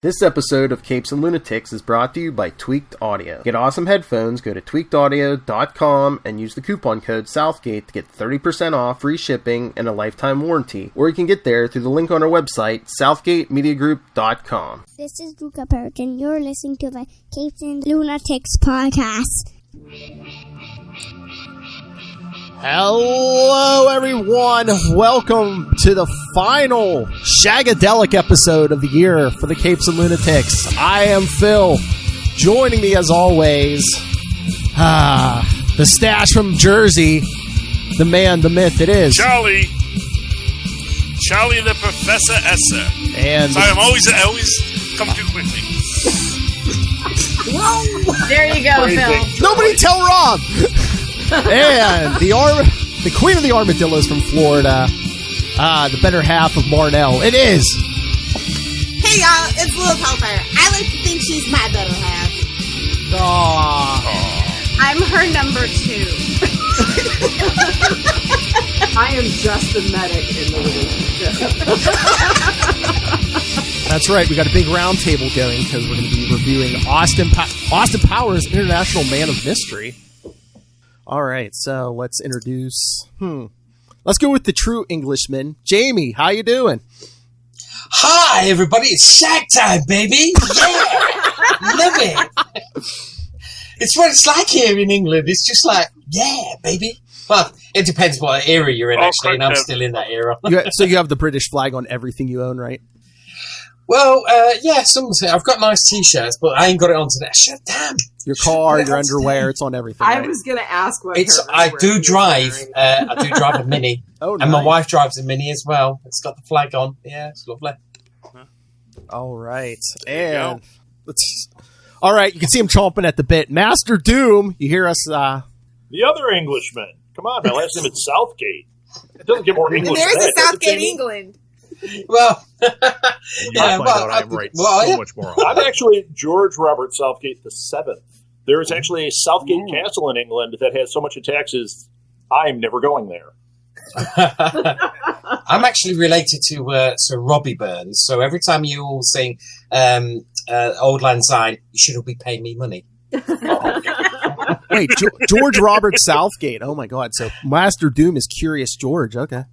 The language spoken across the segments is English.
This episode of Capes and Lunatics is brought to you by Tweaked Audio. Get awesome headphones, go to tweakedaudio.com and use the coupon code Southgate to get 30% off, free shipping, and a lifetime warranty. Or you can get there through the link on our website, southgatemediagroup.com. This is Luca Perich, and you're listening to the Capes and Lunatics podcast. Hello, everyone. Welcome to the final Shagadelic episode of the year for the Capes and Lunatics. I am Phil. Joining me, as always, the stash from Jersey, the man, the myth, it is Charlie the Professor Esser. And sorry, I always come too quickly. There you go, Phil. Nobody tell Rob. And the queen of the armadillos from Florida, the better half of Marnell. It is. Hey y'all, it's Lil Pellfire. I like to think she's my better half. Aww. I'm her number 2. I am just the medic in the relationship. That's right. We got a big round table going because we're going to be reviewing Austin Powers, International Man of Mystery. All right, so let's introduce. Let's go with the true Englishman, Jamie. How you doing? Hi, everybody. It's Shag time, baby. Yeah, love it. It's what it's like here in England. It's just like, yeah, baby. Well, it depends what era you're in, actually, and I'm still in that era. So you have the British flag on everything you own, right? Well, yeah, I've got nice T-shirts, but I ain't got it on today. Damn. Your car, your underwear, it's on everything. I right? was going to ask what I do drive a Mini. Oh, and nice. my wife drives a Mini as well. It's got the flag on. Yeah, it's lovely. All right. And all right, you can see him chomping at the bit. Master Doom, you hear us? The other Englishman. Come on, my last name is Southgate. It doesn't get more English. There's than a that, does it, Southgate, Jamie? England. Well, I'm much more. I'm actually George Robert Southgate VII. There is actually a Southgate Castle in England that has so much in taxes, I'm never going there. I'm actually related to Sir Robbie Burns, so every time you all sing Old Lang Syne, you should all be paying me money. Wait, George Robert Southgate. Oh my God! So Master Doom is Curious George. Okay.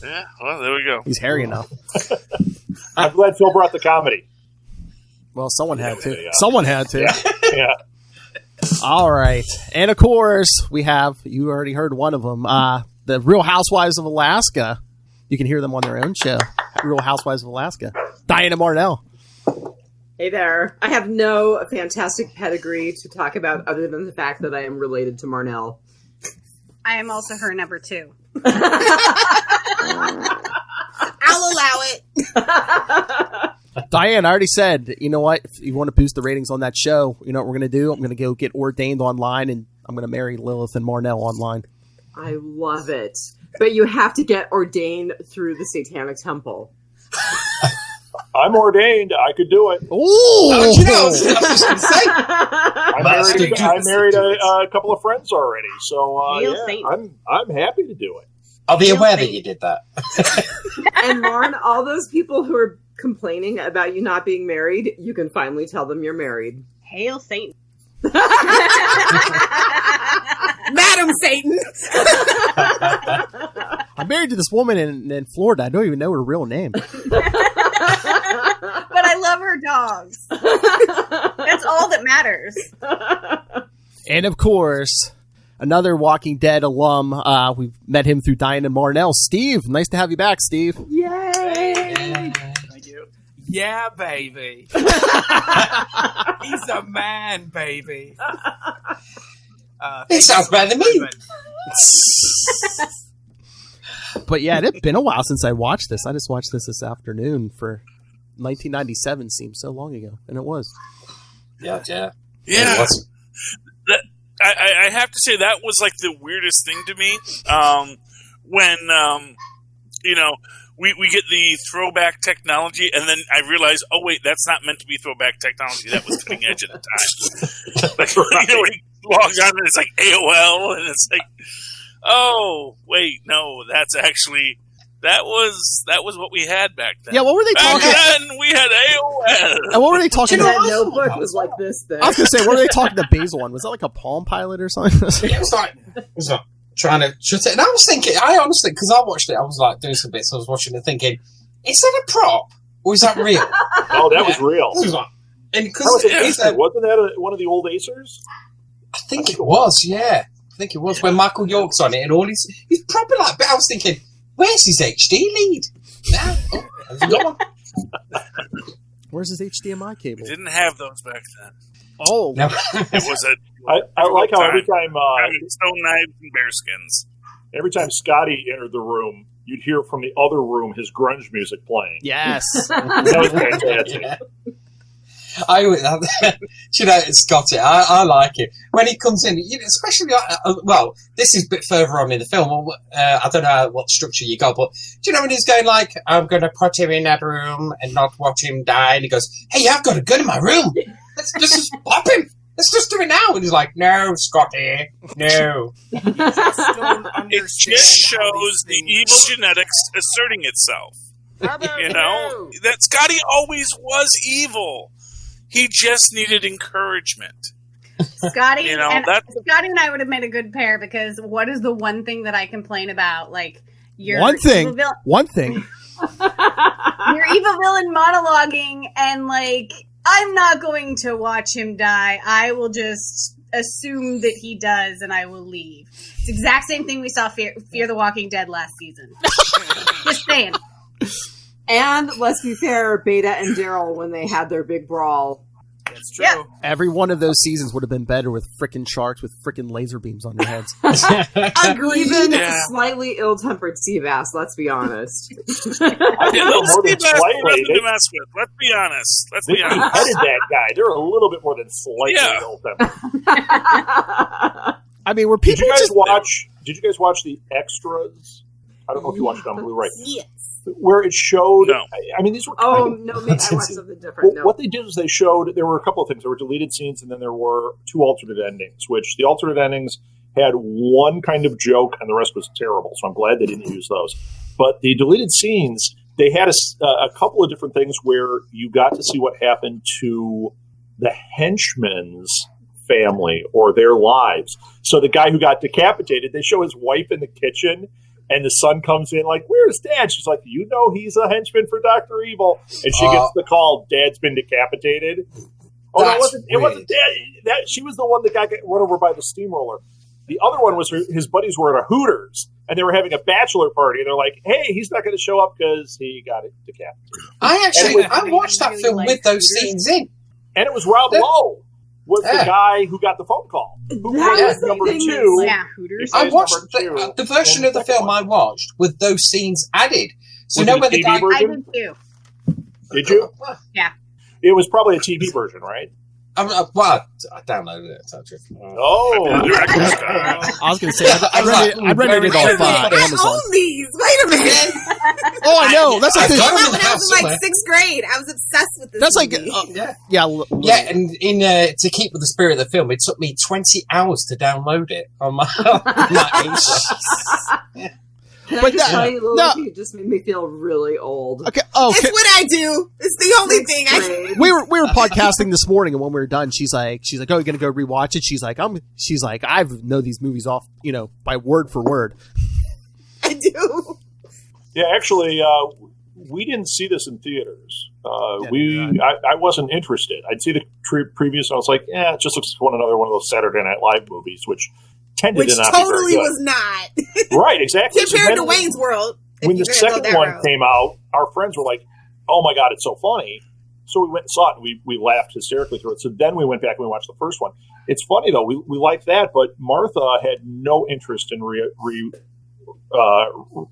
Yeah, well, there we go. He's hairy enough. I'm glad Phil brought the comedy. Well, someone had to. Yeah. Someone had to. Yeah. All right. And of course, we have, you already heard one of them, the Real Housewives of Alaska. You can hear them on their own show, Real Housewives of Alaska. Dianne and Marnell. Hey there. I have no fantastic pedigree to talk about other than the fact that I am related to Marnell. I am also her number 2. I'll allow it. Dianne, I already said, you know what? If you want to boost the ratings on that show, you know what we're going to do? I'm going to go get ordained online, and I'm going to marry Lilith and Marnell online. I love it. But you have to get ordained through the Satanic Temple. I'm ordained. I could do it. Ooh! I was just going to say. I married a couple of friends already, so I'm happy to do it. I'll be aware that you did that. And Marn, all those people who are complaining about you not being married, you can finally tell them you're married. Hail Satan. Madam Satan. I'm married to this woman in Florida. I don't even know her real name. But I love her dogs. That's all that matters. And of course, another Walking Dead alum. We've met him through Dianne and Marnell. Steve, nice to have you back, Steve. Yay! Thank you. Yeah, baby. He's a man, baby. He sounds better than me. But yeah, it's been a while since I watched this. I just watched this afternoon for 1997. Seems so long ago, and it was. Yeah. Yeah. I have to say that was like the weirdest thing to me. When we get the throwback technology, and then I realize, oh wait, that's not meant to be throwback technology. That was cutting edge at the time. Like, when he logs on and it's like AOL, and it's like, oh wait, no, that's actually That was what we had back then. Yeah, what were they Back talking? then we had AOL. And what were they talking That about? notebook was like this thing. I was gonna say, what were they talking to Basil on? Was that like a Palm Pilot or something? It was like trying to shut it. And I was thinking, I honestly, because I watched it, I was like doing some bits, I was watching it thinking, is that a prop? Or is that real? Oh, that was real. It was like, and That was an because Acer. Wasn't that one of the old Acers? I think it was, yeah. I think it was when Michael York's on it and all he's proper like, but I was thinking, where's his HD lead? Now, have you got one? Where's his HDMI cable? We didn't have those back then. Oh, No. It was I like how every time stone knives and bearskins. every time Scotty entered the room, you'd hear from the other room his grunge music playing. yes. That was fantastic. Yeah. Should I, Scotty? I like it when he comes in, especially. Well, this is a bit further on in the film. I don't know what structure you got, but do you know when he's going like, "I'm going to put him in that room and not watch him die," and he goes, "Hey, I've got a gun in my room. Let's just pop him. Let's just do it now." And he's like, "No, Scotty, no." It just shows the evil genetics asserting itself. You know that Scotty always was evil. He just needed encouragement. Scotty, You know, and Scotty and I would have made a good pair because what is the one thing that I complain about? Like your One thing. evil villain monologuing and like I'm not going to watch him die. I will just assume that he does and I will leave. It's the exact same thing we saw Fear the Walking Dead last season. Just saying. And let's be fair, Beta and Daryl when they had their big brawl. That's true. Yeah. Every one of those seasons would have been better with frickin' sharks with frickin' laser beams on their heads. Even Yeah. slightly ill-tempered Seabass, let's be honest. I Yeah, think those more than Seabass were slightly. nothing to mess with. Let's be honest. They beheaded that guy. They're a little bit more than slightly Yeah. ill-tempered. I mean, were Did people you guys just... watch? Did you guys watch the extras? I don't know if you watched it on Blu-ray. Yes. Where it showed. No. I mean, these were. Oh, kind of, no, maybe I watched something Well, different. No. what they did is they showed there were a couple of things. There were deleted scenes, and then there were two alternate endings. Which the alternate endings had one kind of joke, and the rest was terrible. So I'm glad they didn't use those. But the deleted scenes, they had a couple of different things where you got to see what happened to the henchman's family or their lives. So the guy who got decapitated, they show his wife in the kitchen. And the son comes in like, "Where's Dad?" She's like, "You know he's a henchman for Dr. Evil." And she gets the call, "Dad's been decapitated." Oh, no, it wasn't Dad. She was the one that got run over by the steamroller. The other one was his buddies were at a Hooters, and they were having a bachelor party. And they're like, "Hey, he's not going to show up because he got it decapitated." I watched that film with those scenes in. And it was Rob Lowe was the guy who got the phone call. Who was number two. Yeah, Hooters. I watched the version of the film I watched with those scenes added. So Was know it when a the TV guy. version? I did too. Did you? Yeah. It was probably a TV version, right? Well, I downloaded it. Actually. Oh, I was going to say, I rented it off Amazon. I own these. Wait a minute. Oh, I know. That's like It came got the, out when I was in like 6th grade. I was obsessed with this. that's like movie. Yeah, and to keep with the spirit of the film, it took me 20 hours to download it on my Acer. Can But I just that- tell you, Lily, no. you just made me feel really old. Okay. Oh, It's what I do. It's the only thing I. Grade. we were podcasting this morning, and when we were done, she's like, "Oh, you're gonna go rewatch it?" She's like, I know these movies off, by word for word." I do. yeah. Actually, we didn't see this in theaters. I wasn't interested. I'd see the previews, and I was like, "Yeah, it just looks like another one of those Saturday Night Live movies," which tended Which to not totally be very good. was not. Right, exactly. Compared So to then Wayne's World. if when you're the gonna go second that one route. came out, our friends were like, "Oh my god, it's so funny!" So we went and saw it, and we laughed hysterically through it. So then we went back and we watched the first one. It's funny though; we liked that, but Martha had no interest in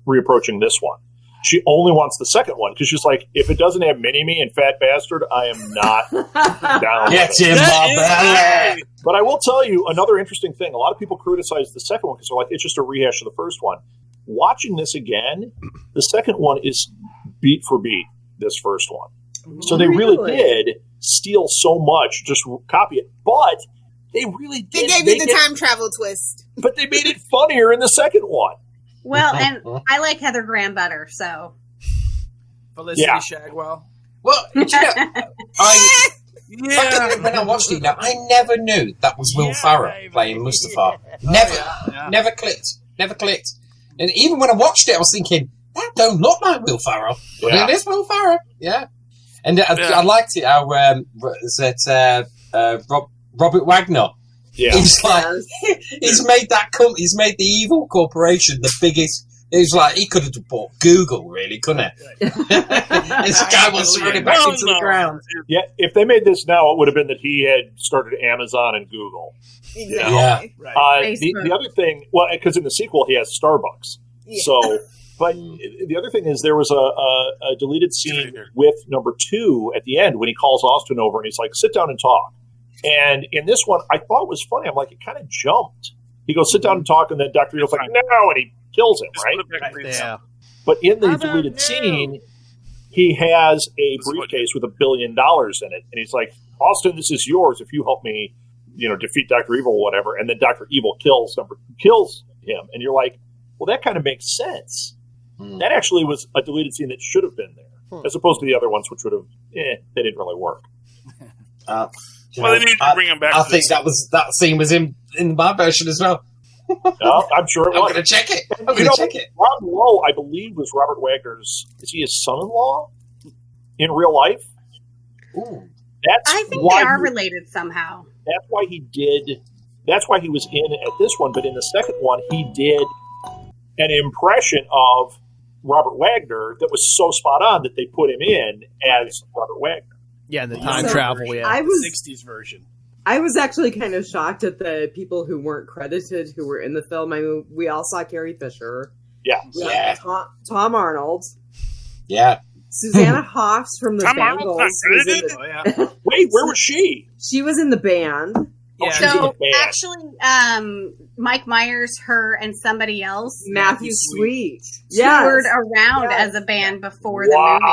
reapproaching this one. She only wants the second one because she's like, if it doesn't have Mini-Me and Fat Bastard, I am not down Get with it. in my belly. But I will tell you another interesting thing. A lot of people criticize the second one because they're like, it's just a rehash of the first one. Watching this again, the second one is beat for beat this first one. So they really did steal so much, just copy it. But they really did. They gave you the time travel twist. But they made it funnier in the second one. Well, and I like Heather Graham better, so. Felicity Shagwell. Well, do you know, when I watched it, I never knew that was Will Ferrell playing Mustafar. Never clicked. And even when I watched it, I was thinking, that don't look like Will Ferrell. But it is Will Ferrell. Yeah. And I liked it how Robert Wagner. Yeah. He's like, he's made the evil corporation the biggest. He's like, he could have bought Google, really, couldn't he? This guy wants to run it back into the ground. Yeah, if they made this now, it would have been that he had started Amazon and Google. Exactly. Yeah. Right. The other thing, well, because in the sequel he has Starbucks. Yeah. So, but the other thing is there was a deleted scene with number 2 at the end when he calls Austin over and he's like, sit down and talk. And in this one, I thought it was funny. I'm like, it kind of jumped. He goes, sit down and talk, and then Dr. Evil's like, no, and he kills him, right? Yeah. But in the deleted scene, he has a briefcase with $1 billion in it, and he's like, Austin, this is yours if you help me, defeat Dr. Evil or whatever. And then Dr. Evil kills him, and you're like, well, that kind of makes sense. That actually was a deleted scene that should have been there, as opposed to the other ones, which would have, they didn't really work. Well, they need to bring him back. I think that scene was in my version as well. No, I'm sure it was. I'm going to check it. Rob Lowe, I believe, was Robert Wagner's. Is he his son-in-law in real life? Ooh. I think they are related somehow. That's why he did. That's why he was in at this one. But in the second one, he did an impression of Robert Wagner that was so spot on that they put him in as Robert Wagner. Yeah, the time travel. Yeah, I was 60s version. I was actually kind of shocked at the people who weren't credited who were in the film. I mean, we all saw Carrie Fisher. Yeah. Tom Arnold. Yeah. Susanna Hoffs from the Bangles. Wait, where was she? She was in the band. Yeah. So actually, Mike Myers, her, and somebody else, Matthew Sweet, toured around as a band before the movie.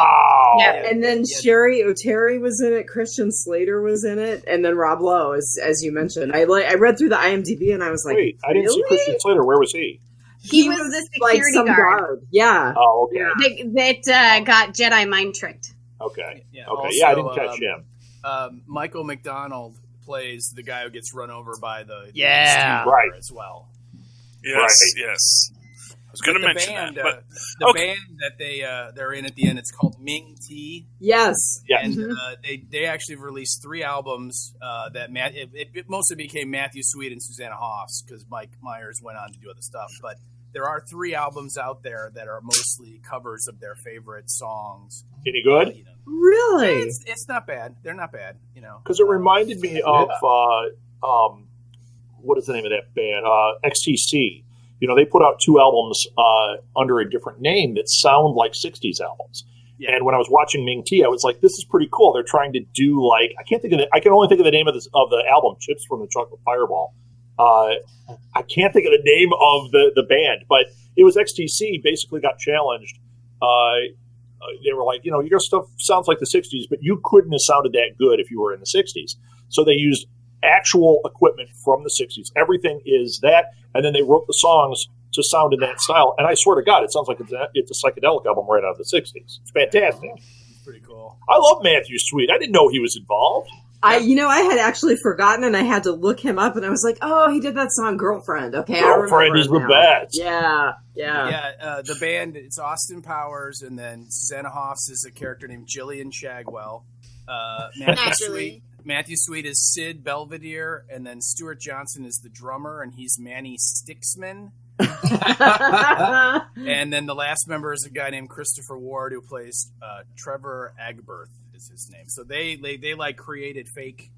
Yeah, and then Sherry O'Terry was in it. Christian Slater was in it, and then Rob Lowe, as you mentioned. I read through the IMDb, and I was like, "Wait, I didn't see Christian Slater. Where was he?" He was the security guard. Yeah. Oh, okay. That got Jedi mind tricked. Okay. Yeah, okay. Also, Yeah, I didn't catch him. Michael McDonald plays the guy who gets run over by the right as well. Yes. I was going to mention band, that, but the band that they're in at the end, it's called Ming T. Yes, and they actually released 3 albums that it mostly became Matthew Sweet and Susanna Hoffs because Mike Myers went on to do other stuff, but there are 3 albums out there that are mostly covers of their favorite songs. Any good? Really? It's not bad. They're not bad, Because it reminded me of what is the name of that band? XTC. They put out 2 albums under a different name that sound like 60s albums. Yeah. And when I was watching Ming T, I was like, "This is pretty cool." They're trying to do I can only think of the name of the album, "Chips from the Chocolate Fireball." I can't think of the name of the band, but it was XTC basically got challenged. They were like, your stuff sounds like the 60s, but you couldn't have sounded that good if you were in the 60s. So they used actual equipment from the 60s. Everything is that, and then they wrote the songs to sound in that style. And I swear to God, it sounds like it's a psychedelic album right out of the 60s. It's fantastic. It's pretty cool. I love Matthew Sweet. I didn't know he was involved. I had actually forgotten, and I had to look him up, and I was like, "Oh, he did that song, Girlfriend." Okay, Girlfriend is the best. Yeah. The band, it's Austin Powers, and then Susanna Hoffs is a character named Jillian Shagwell. Matthew Sweet is Sid Belvedere, and then Stuart Johnson is the drummer, and he's Manny Stixman. And then the last member is a guy named Christopher Ward, who plays Trevor Agberth is his name. So they created fake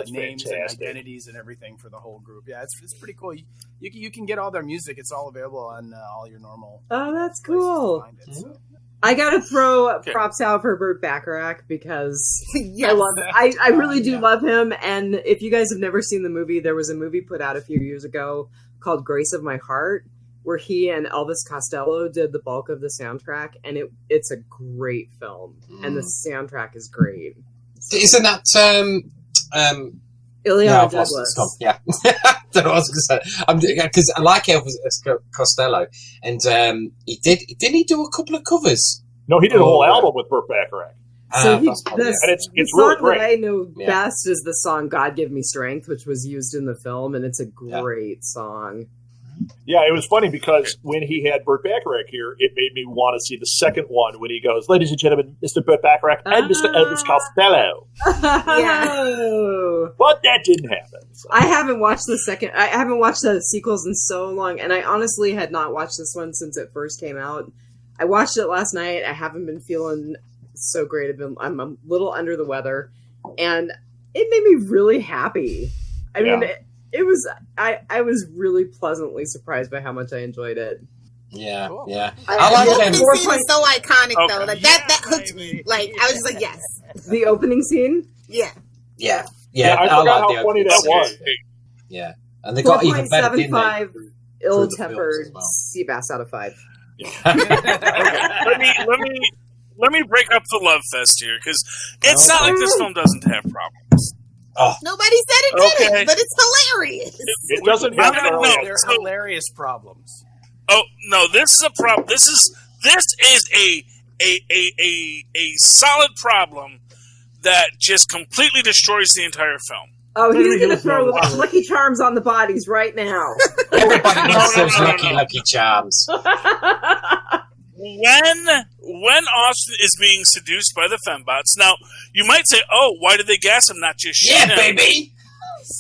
names fantastic. And identities and everything for the whole group. Yeah, it's pretty cool. You can get all their music. It's all available on all your normal. Oh, that's cool. I gotta throw props out for Burt Bacharach because I love it. I really do love him. And if you guys have never seen the movie, there was a movie put out a few years ago called Grace of My Heart, where he and Elvis Costello did the bulk of the soundtrack, and it's a great film, and the soundtrack is great. Isn't that Ileana Douglas? Yeah. don't know what I was going to say. Because I like Elvis Costello, and didn't he do a couple of covers? No, he did a whole album with Burt Bacharach. So and it's really song great. that I know best is the song "God Give Me Strength," which was used in the film, and it's a great song. Yeah, it was funny because when he had Burt Bacharach here, it made me want to see the second one when he goes, "Ladies and gentlemen, Mr. Burt Bacharach and Mr. Elvis Costello." But that didn't happen. So. I haven't watched the sequels in so long, and I honestly had not watched this one since it first came out. I watched it last night. I haven't been feeling so great. I'm a little under the weather, and it made me really happy. I mean, it was. I was really pleasantly surprised by how much I enjoyed it. Yeah, Cool. yeah. I like the opening scene is so iconic though. Like that hooked me. Like I was just like, yes. The opening scene. Yeah. Yeah. I forgot how funny that was. Yeah, and they got even better, didn't they? 4.75 ill-tempered sea bass out of 5. Let me break up the love fest here because it's not like this film doesn't have problems. Oh. Nobody said it didn't, but it's hilarious. It doesn't have They're hilarious problems. Oh no, this is a problem. This is a solid problem that just completely destroys the entire film. Oh, he's going to throw Lucky Charms on the bodies right now. Everybody needs those Lucky Charms. When Austin is being seduced by the fembots, now you might say, "Oh, why did they gas him, not just shoot him?" Yeah, baby.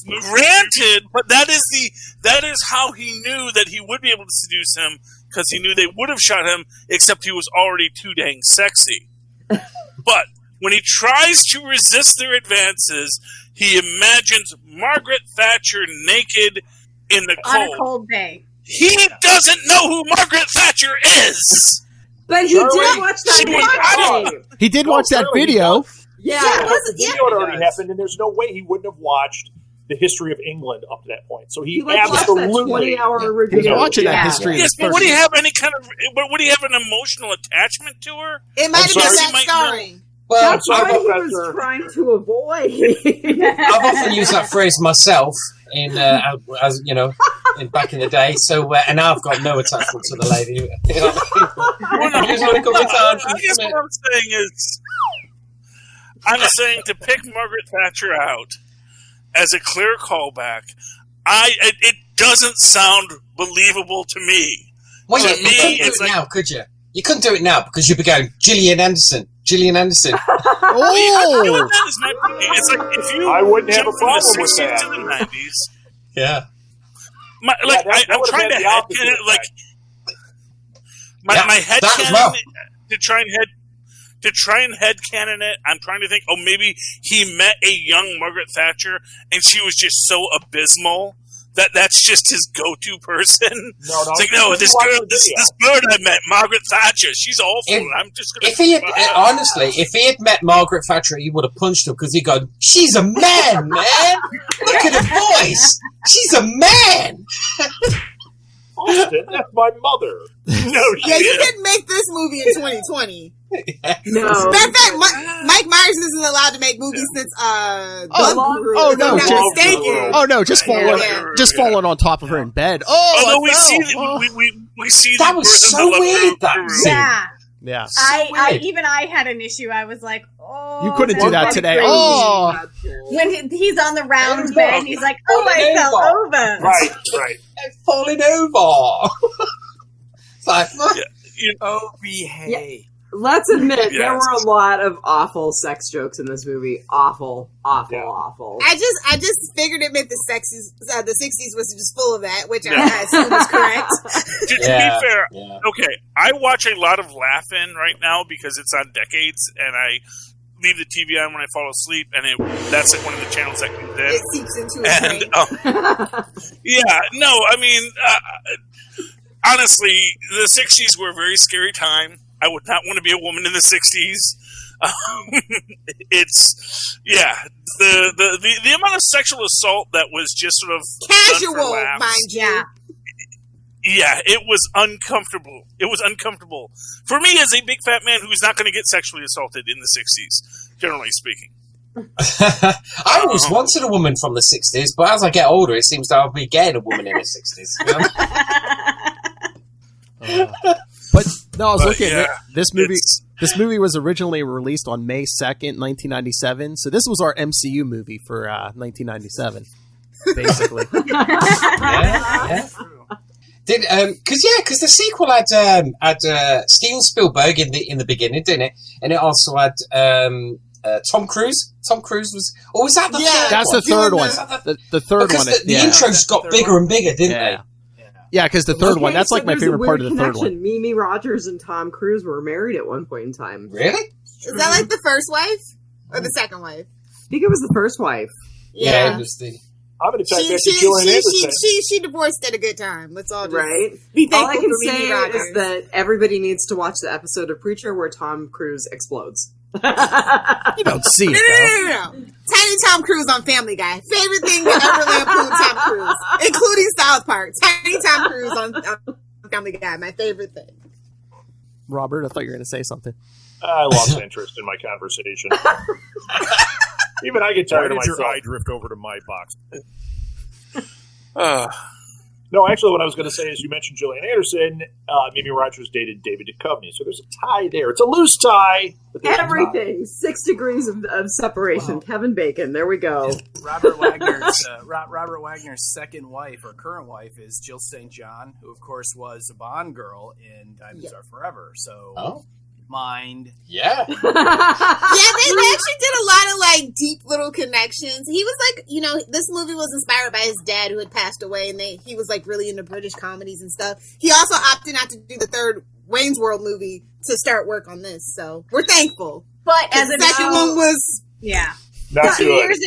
Granted, but that is how he knew that he would be able to seduce him because he knew they would have shot him, except he was already too dang sexy. But when he tries to resist their advances, he imagines Margaret Thatcher naked in the cold. On a cold day. He doesn't know who Margaret Thatcher is. But he did watch that video. He did watch that video. Yeah. The video had already happened, and there's no way he wouldn't have watched the history of England up to that point. So he absolutely 20-hour review. He's watching that history. Yes, but would he have any kind of? Would he have an emotional attachment to her? It might have been that scarring. Well, That's what he was trying to avoid. I've often used that phrase myself in, as you know, back in the day. So, and now I've got no attachment to the lady. I just want to go with I guess what I'm saying is, I'm saying to pick Margaret Thatcher out as a clear callback. It doesn't sound believable to me. Well, you couldn't do it now, could you? You couldn't do it now because you'd be going, Gillian Anderson. Oh! That is my point. It's like if you I wouldn't have a problem from the with 60s that. to the 90s. Yeah. I'm trying to headcanon it. Like my headcanon well. to try and headcanon it. I'm trying to think. Oh, maybe he met a young Margaret Thatcher, and she was just so abysmal that's just his go-to person. No. It's like, no, this girl, this bird I met, Margaret Thatcher. She's awful. And I'm just gonna. If he had, honestly, if he had met Margaret Thatcher, he would have punched her because he'd go, "She's a man, man. Look at her voice. She's a man." Austin, that's my mother. No, Yeah, you didn't make this movie in 2020. No. Matter of fact, Mike Myers isn't allowed to make movies since Just falling on top of her in bed. Although we see that was so weird. That Yeah. Yeah. I had an issue. I was like, oh. You couldn't do that today. Crazy. Oh. When he's on the round bed, and he's like, oh, I fell over. Right. Falling over. It's like, behave. Yeah. Let's admit, there were a lot of awful sex jokes in this movie. Awful. I just figured it meant the 60s was just full of that, which I assume is correct. To be fair, okay, I watch a lot of Laugh-In right now because it's on Decades, and I leave the TV on when I fall asleep, and that's like one of the channels that comes in. It seeps into his brain. I mean, honestly, the 60s were a very scary time. I would not want to be a woman in the 60s. The amount of sexual assault that was just sort of casual, mind you. Yeah, it was uncomfortable. It was uncomfortable for me as a big fat man who's not going to get sexually assaulted in the 60s, generally speaking. I always wanted a woman from the 60s, but as I get older, it seems that I'll be getting a woman in the 60s. You know? But no, I was looking. yeah, This movie was originally released on May 2nd, 1997. So this was our MCU movie for 1997, basically. Yeah. Because the sequel had Steven Spielberg in the beginning, didn't it? And it also had Tom Cruise. Tom Cruise was. Or was that the third That's one? the third one. The third because one. The intros got bigger and bigger, didn't they? Yeah, because the third one. That's like my there's a favorite part of weird the third connection. one. Mimi Rogers and Tom Cruise were married at one point in time. Really? Is that like the first wife or the second wife? I think it was the first wife. Yeah, it was the. I'm going to type back to Gillian Anderson. She divorced at a good time. Let's all just Right. be All thankful I can for say Mimi Rogers. is that everybody needs to watch the episode of Preacher where Tom Cruise explodes. You don't see it, though. No. Tiny Tom Cruise on Family Guy. Favorite thing to ever lampoon Tom Cruise, including South Park. Tiny Tom Cruise on Family Guy. My favorite thing. Robert, I thought you were going to say something. I lost interest in my conversation. Even I get tired of myself. Your eye drift over to my box. No, actually, what I was going to say is you mentioned Gillian Anderson. Mimi Rogers dated David Duchovny, so there's a tie there. It's a loose tie. But there's a tie. Everything. 6 degrees of separation. Wow. Kevin Bacon. There we go. Robert Wagner's second wife or current wife is Jill St. John, who of course was a Bond girl in Diamonds Are Forever. So mind. Yeah. They actually did a lot of like deep little connections. He was like, this movie was inspired by his dad who had passed away, and he was like really into British comedies and stuff. He also opted not to do the third Wayne's World movie to start work on this, so we're thankful. But as the second one was not two good. years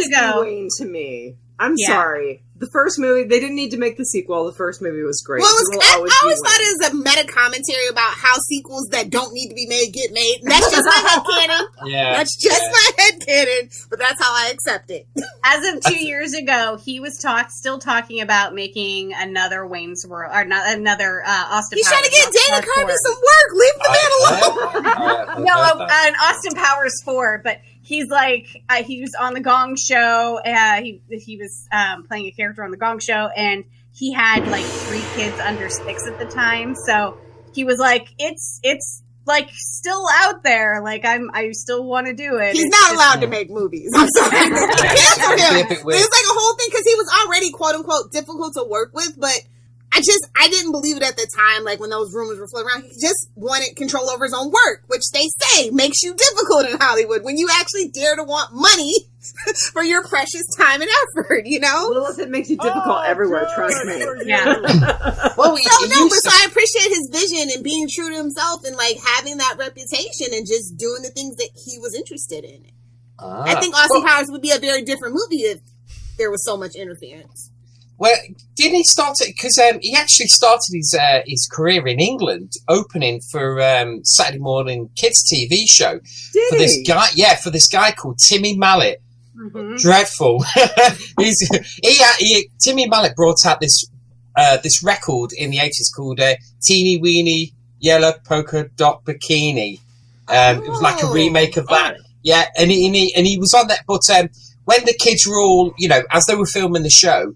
ago, Wayne to me. I'm sorry. The first movie, they didn't need to make the sequel. The first movie was great. Well, I always thought it was a meta commentary about how sequels that don't need to be made get made. That's just my headcanon. That's just my headcanon, but that's how I accept it. As of 2 years ago, he was still talking about making another Wayne's World, or not another Austin He's Powers. He's trying to get Dana Carvey some work. Leave the man alone. No, an Austin Powers 4, but he's like, he was on the Gong Show. He was playing a character on the Gong Show, and he had like 3 kids under 6 at the time. So he was like, it's like still out there. Like I still want to do it. He's not allowed to make movies. I'm sorry. Cancel him. It was like a whole thing because he was already quote unquote difficult to work with, but I didn't believe it at the time, like when those rumors were floating around. He just wanted control over his own work, which they say makes you difficult in Hollywood when you actually dare to want money for your precious time and effort, Lilith, it makes you difficult everywhere, trust me. Yeah. So I appreciate his vision and being true to himself and like having that reputation and just doing the things that he was interested in. I think Austin Powers would be a very different movie if there was so much interference. Well, didn't he start it? Because he actually started his career in England, opening for Saturday morning kids TV show for this guy. Yeah, for this guy called Timmy Mallet. Mm-hmm. Dreadful. Timmy Mallet brought out this record in the 80s called Teeny Weeny Yellow Polka Dot Bikini. It was like a remake of that. Yeah, and he was on that. But when the kids were all, as they were filming the show.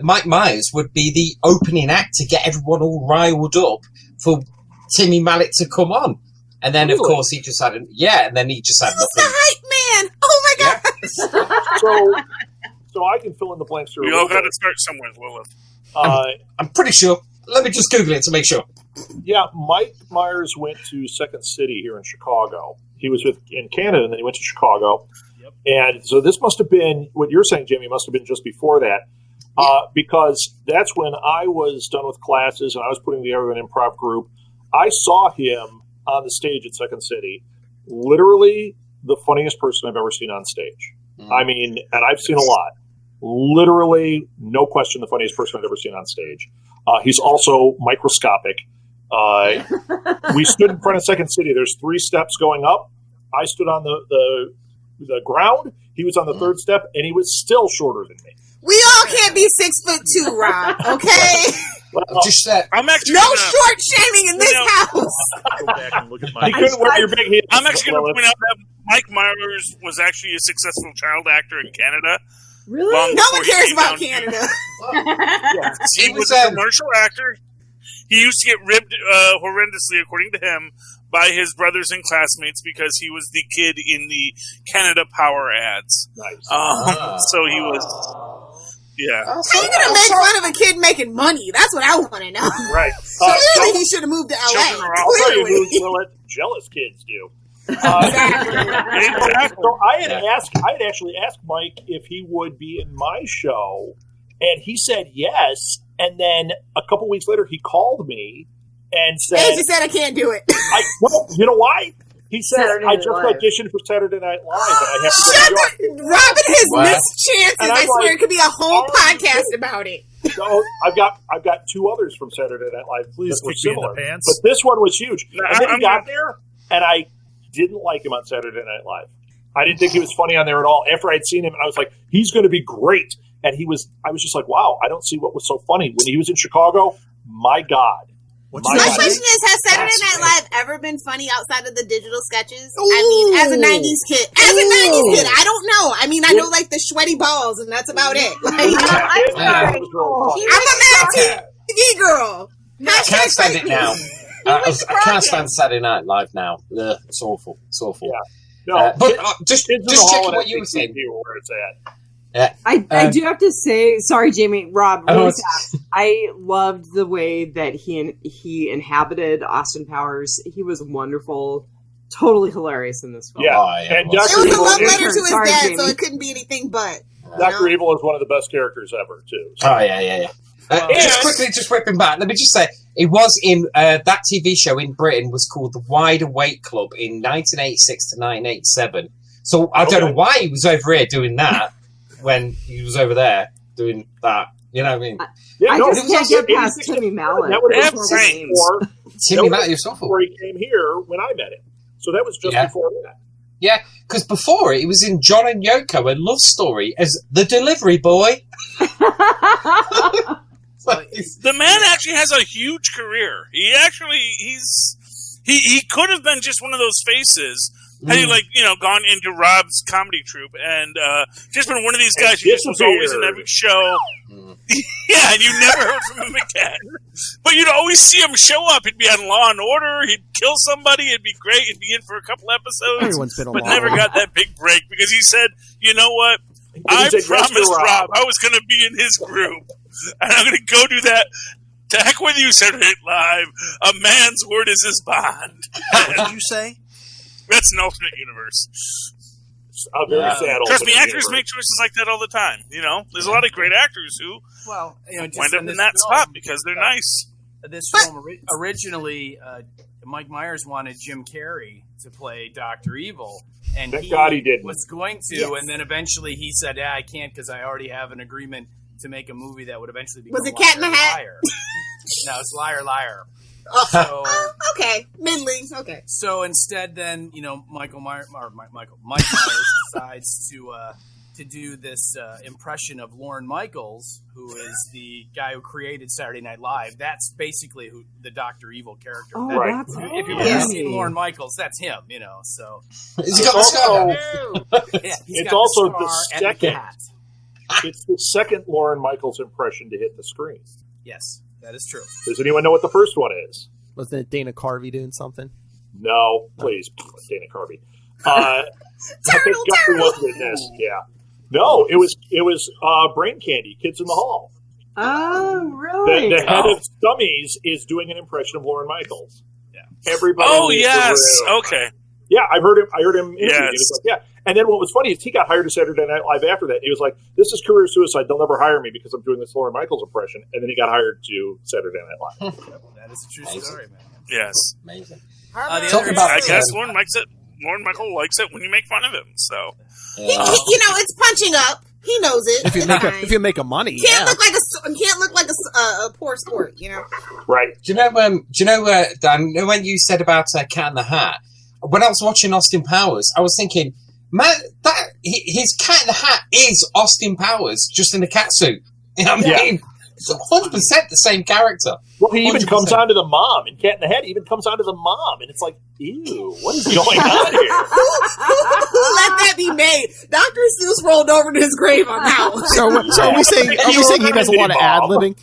Mike Myers would be the opening act to get everyone all riled up for Timmy Mallet to come on, and then of course he just had and then he just had nothing. The hype man! Oh my god! So I can fill in the blanks here. We all got to start somewhere, Lilith. I'm pretty sure. Let me just Google it to make sure. Yeah, Mike Myers went to Second City here in Chicago. He was in Canada, and then he went to Chicago. And so this must have been, what you're saying, Jamie, must have been just before that, because that's when I was done with classes and I was putting together an improv group. I saw him on the stage at Second City, literally the funniest person I've ever seen on stage. I mean, and I've seen a lot. Literally, no question, the funniest person I've ever seen on stage. He's also microscopic. We stood in front of Second City. There's 3 steps going up. I stood on the the ground. He was on the third step, and he was still shorter than me. We all can't be 6'2", Rob. Okay. Just that. I'm actually no short shaming in this house. Go back and look at my. He couldn't wear your big heels. I'm actually going to point out that Mike Myers was actually a successful child actor in Canada. Really? No one cares about Canada. He was a commercial actor. He used to get ribbed horrendously, according to him, by his brothers and classmates because he was the kid in the Canada Power ads. Nice. So he was. Yeah. How are you going to make fun of a kid making money? That's what I want to know. Right. Clearly, he should have moved to LA. I'll tell you who jealous kids do. So I had actually asked Mike if he would be in my show, and he said yes. And then a couple weeks later, he called me and said, "Hey, you said I can't do it." Well, you know why? He said, I just auditioned for Saturday Night Live, and I have to go to New York. Robin has missed chances. I swear it could be a whole podcast about it. So I've got 2 others from Saturday Night Live. Please that were kick me in similar, the pants. but this one was huge. And then he got there, and I didn't like him on Saturday Night Live. I didn't think he was funny on there at all. After I'd seen him, I was like, he's going to be great. And I was just like, wow, I don't see what was so funny. When he was in Chicago, my God. My question is, has Saturday Night Live ever been funny outside of the digital sketches? Ooh. I mean, as a 90s kid. I don't know. I mean, I know, like, the sweaty balls, and that's about it. Like, I'm a mad TV girl. I can't stand it now. I can't stand Saturday Night Live now. Ugh, it's awful. It's awful. Yeah. No, but just checking what you were saying. Where it's at. I do have to say, sorry, Jamie, Rob, really fast. I loved the way that he inhabited Austin Powers. He was wonderful, totally hilarious in this film. Yeah, and it was a love letter to his dad, Jamie. So it couldn't be anything but. Dr. Evil is one of the best characters ever, too. So. Oh, yeah. Just whipping back, let me just say, it was in that TV show in Britain was called The Wide Awake Club in 1986 to 1987. So I don't know why he was over here doing that. When he was over there doing that, you know what I mean? I just can't get past Timmy Mallet. That would have been Timmy Mallet was awful. Before he came here when I met him. So that was just before that. Yeah, because before it was in John and Yoko, a love story as the delivery boy. The man actually has a huge career. He could have been just one of those faces. Had he, gone into Rob's comedy troupe and just been one of these guys who just was always in every show. Yeah, and you never heard from him again. But you'd always see him show up. He'd be on Law and Order. He'd kill somebody. It'd be great. He'd be in for a couple episodes. Everyone's been but never got that big break because he said, you know what? I promised Rob I was going to be in his group. And I'm going to go do that. To heck with you, Saturday Night Live. A man's word is his bond. What did you say? That's an alternate universe. A very sad Trust me, actors make choices like that all the time. You know, there's a lot of great actors who wind up in that spot because they're nice. This film originally, Mike Myers wanted Jim Carrey to play Dr. Evil, and Thank God he didn't. Was going to, and then eventually he said, I can't because I already have an agreement to make a movie that would eventually become Was it Cat in the Hat? Liar. No, it's Liar, Liar. So, okay, middling. Okay. So instead, then Mike Myers decides to do this impression of Lorne Michaels, who is the guy who created Saturday Night Live. That's basically who the Dr. Evil character. Oh, right. If you've ever seen Lorne Michaels, that's him. So he's got the scar. It's also the second. It's the second Lorne Michaels impression to hit the screen. Yes. That is true. Does anyone know what the first one is? Wasn't it Dana Carvey doing something? No, please, Dana Carvey. I think Guthrie wasn't in this. Yeah, no, it was Brain Candy, Kids in the Hall. Oh, really? The head of Stummies is doing an impression of Lorne Michaels. Yeah, everybody. Oh yes, okay. Yeah, I heard him. Yes. Yeah. And then what was funny is he got hired to Saturday Night Live after that. He was like, this is career suicide. They'll never hire me because I'm doing this Lorne Michaels impression. And then he got hired to Saturday Night Live. That is a true story, man. Yes. Amazing. I guess Lorne Michaels likes it when you make fun of him. So, it's punching up. He knows it. If you make a money, can't look like a poor sport. Right. Do you know, Dan? When you said about Cat in the Hat, when I was watching Austin Powers, I was thinking, Man, his Cat in the Hat is Austin Powers, just in a cat suit. You know what I mean? It's 100% the same character. Well, he even comes on to the mom. In Cat in the Hat, he even comes on to the mom. And it's like, ew, what is going on here? Who let that be made? Dr. Seuss rolled over to his grave on that one. So are we saying he doesn't want to ad-libbing?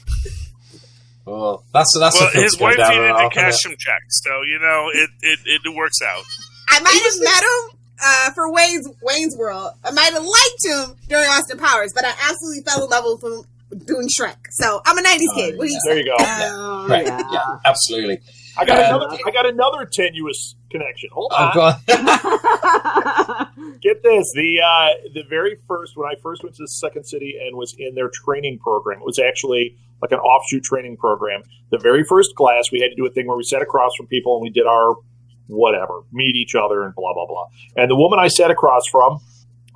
Oh, that's his wife needed to cash some checks, so it works out. I might have met him for Wayne's World. I might have liked him during Austin Powers, but I absolutely fell in love with him doing Shrek. So I'm a 90s kid. What do you say? There you go. Right. Yeah, absolutely. I got another tenuous connection. Hold on. Oh, God. Get this. The very first, when I first went to Second City and was in their training program, it was actually like an offshoot training program. The very first class, we had to do a thing where we sat across from people and we did our whatever, meet each other and blah, blah, blah. And the woman I sat across from,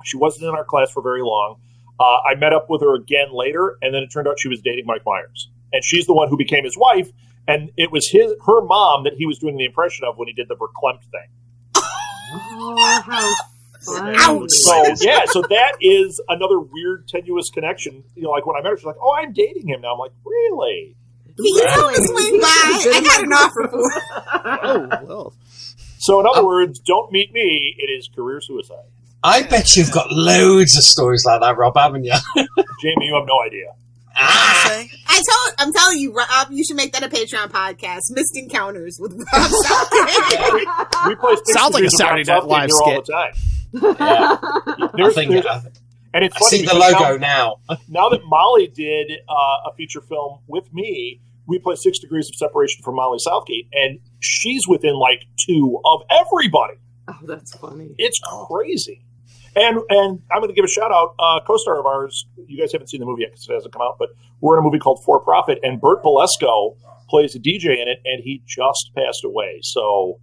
she wasn't in our class for very long. I met up with her again later, and then it turned out she was dating Mike Myers. And she's the one who became his wife, and it was her mom that he was doing the impression of when he did the verklempt thing. Oh, how funny. Ouch. So that is another weird, tenuous connection. Like when I met her, she's like, oh, I'm dating him now. I'm like, really? Can you tell me swing by? I got an offer for it. Oh, well. So in other words, don't meet me. It is career suicide. I bet you've got loads of stories like that, Rob, haven't you? Jamie, you have no idea. I'm telling you, Rob, you should make that a Patreon podcast. Missed Encounters with Rob Southgate. we play sounds like a Saturday Night Live skit all the time. And it's funny. I see the logo now. Now that Molly did a feature film with me, we play 6 Degrees of Separation from Molly Southgate, and she's within like 2 of everybody. Oh, that's funny. It's crazy. And I'm going to give a shout out, co-star of ours. You guys haven't seen the movie yet because it hasn't come out, but we're in a movie called For Profit, and Bert Bolesco plays a DJ in it, and he just passed away. So,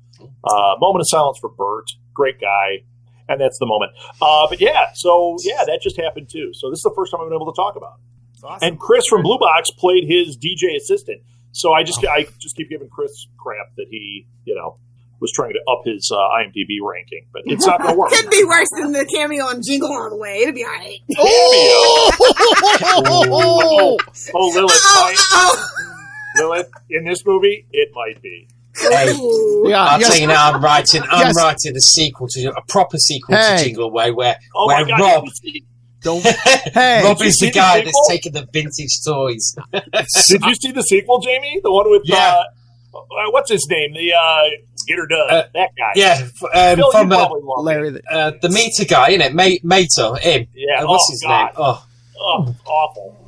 moment of silence for Bert. Great guy. And that's the moment. That just happened too. So this is the first time I've been able to talk about it. Awesome. And Chris from Blue Box played his DJ assistant. So I just keep giving Chris crap that he, was trying to up his IMDb ranking, but it's not going to work. Could be worse than the cameo on Jingle All the Way. It'll be all right. Oh, Lilith, in this movie, it might be. Hey, I'll tell you now, I'm writing a sequel a proper sequel to Jingle Away where Rob Rob is the guy that's taking the vintage toys. Did you see the sequel, Jamie? The one with what's his name? The Get Her Done. That guy. Yeah, from Larry, the meter guy, isn't it? Mater, him. Yeah. What's his name? Oh, awful.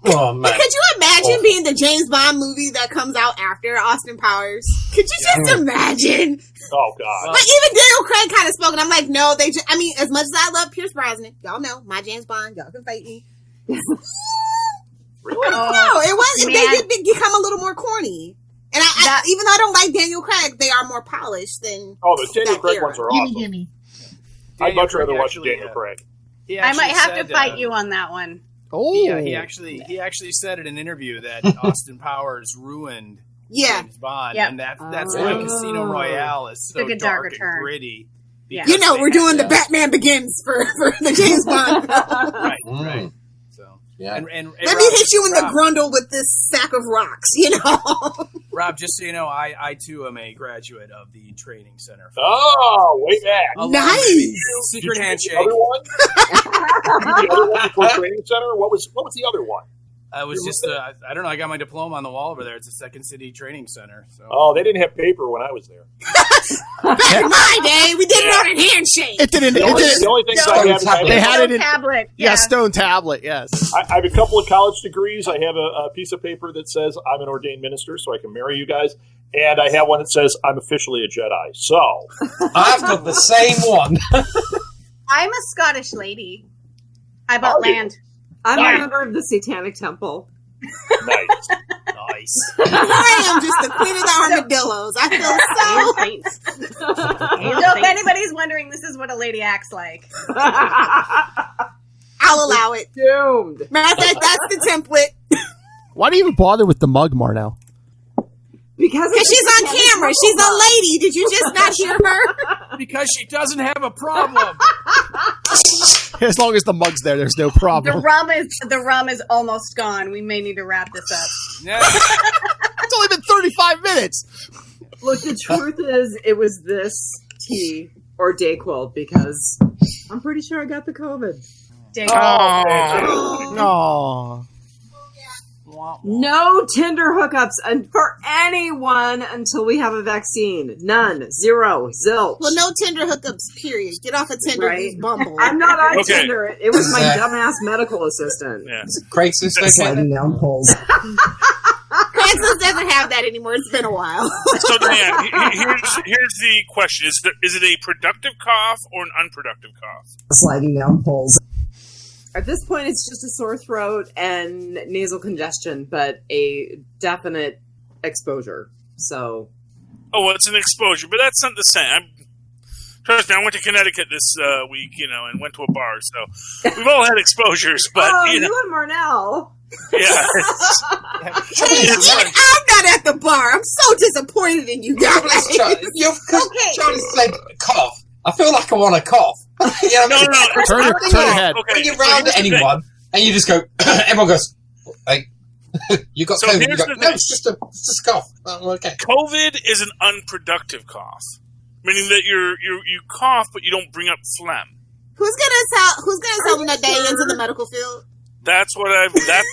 Oh man! Could you imagine being the James Bond movie that comes out after Austin Powers? Could you just imagine? Oh God! Like even Daniel Craig kind of spoke, and I'm like, no, they. As much as I love Pierce Brosnan, y'all know my James Bond. Y'all can fight me. Really? No, it wasn't. They did become a little more corny. And even though I don't like Daniel Craig, they are more polished than. Oh, the Daniel Craig ones are awesome. Gimme. I'd much rather watch Daniel Craig. I might have to fight you on that one. Oh, yeah. He actually said in an interview that Austin Powers ruined James Bond, and that's why Casino Royale is so dark and gritty. Yeah. We're doing the Batman Begins for the James Bond. Right. So and let me hit you in the grundle with this sack of rocks. Rob, just so you know, I too am a graduate of the training center. Oh, way back! Nice secret handshake. The other one? The other one before training center. What was the other one? I was just I don't know. I got my diploma on the wall over there. It's a Second City Training Center. So. Oh, they didn't have paper when I was there. Back in my day, we did it on a handshake. It didn't. The only thing they had it in tablet. Yeah, stone tablet. Yes. I have a couple of college degrees. I have a piece of paper that says I'm an ordained minister, so I can marry you guys, and I have one that says I'm officially a Jedi. So I've got the same one. I'm a Scottish lady. I bought land. I'm a member of the Satanic Temple. Nice. I am just the queen of the armadillos. I feel so. So if anybody's wondering, this is what a lady acts like. I'll allow it. Doomed. Matter of fact, that's the template. Why do you even bother with the mug, Marnell? Because she's on camera. She's a lady. Did you just not hear her? Because she doesn't have a problem. As long as the mug's there, there's no problem. The rum is almost gone. We may need to wrap this up. Yeah. It's only been 35 minutes. Look, the truth is, it was this tea or Dayquil because I'm pretty sure I got the COVID. No. No Tinder hookups for anyone until we have a vaccine. None. Zero. Zilch. Well, no Tinder hookups, period. Get off of Tinder, Right. use Bumble. I'm not on Okay. Tinder. It was my dumbass medical assistant. Yeah. Craigslist. Sliding down poles. Craigslist doesn't have that anymore. It's been a while. So, Dianne, here's the question: is it a productive cough or an unproductive cough? Sliding down poles. At this point, it's just a sore throat and nasal congestion, but a definite exposure. So, Oh, it's an exposure, but that's not the same. Trust me, I went to Connecticut this week, and went to a bar, so we've all had exposures, but, you and Marnell. yeah. I'm not at the bar. I'm so disappointed in you guys. Charlie said cough. I feel like I want to cough. You know, No. Turn your head. Okay, when you're so around here's the anyone and you just go, everyone goes, like, you got So COVID. You here's go, the no, thing. it's just a cough. Oh, okay. COVID is an unproductive cough, meaning that you cough, but you don't bring up phlegm. Who's gonna sell them that day into the medical field? That's read about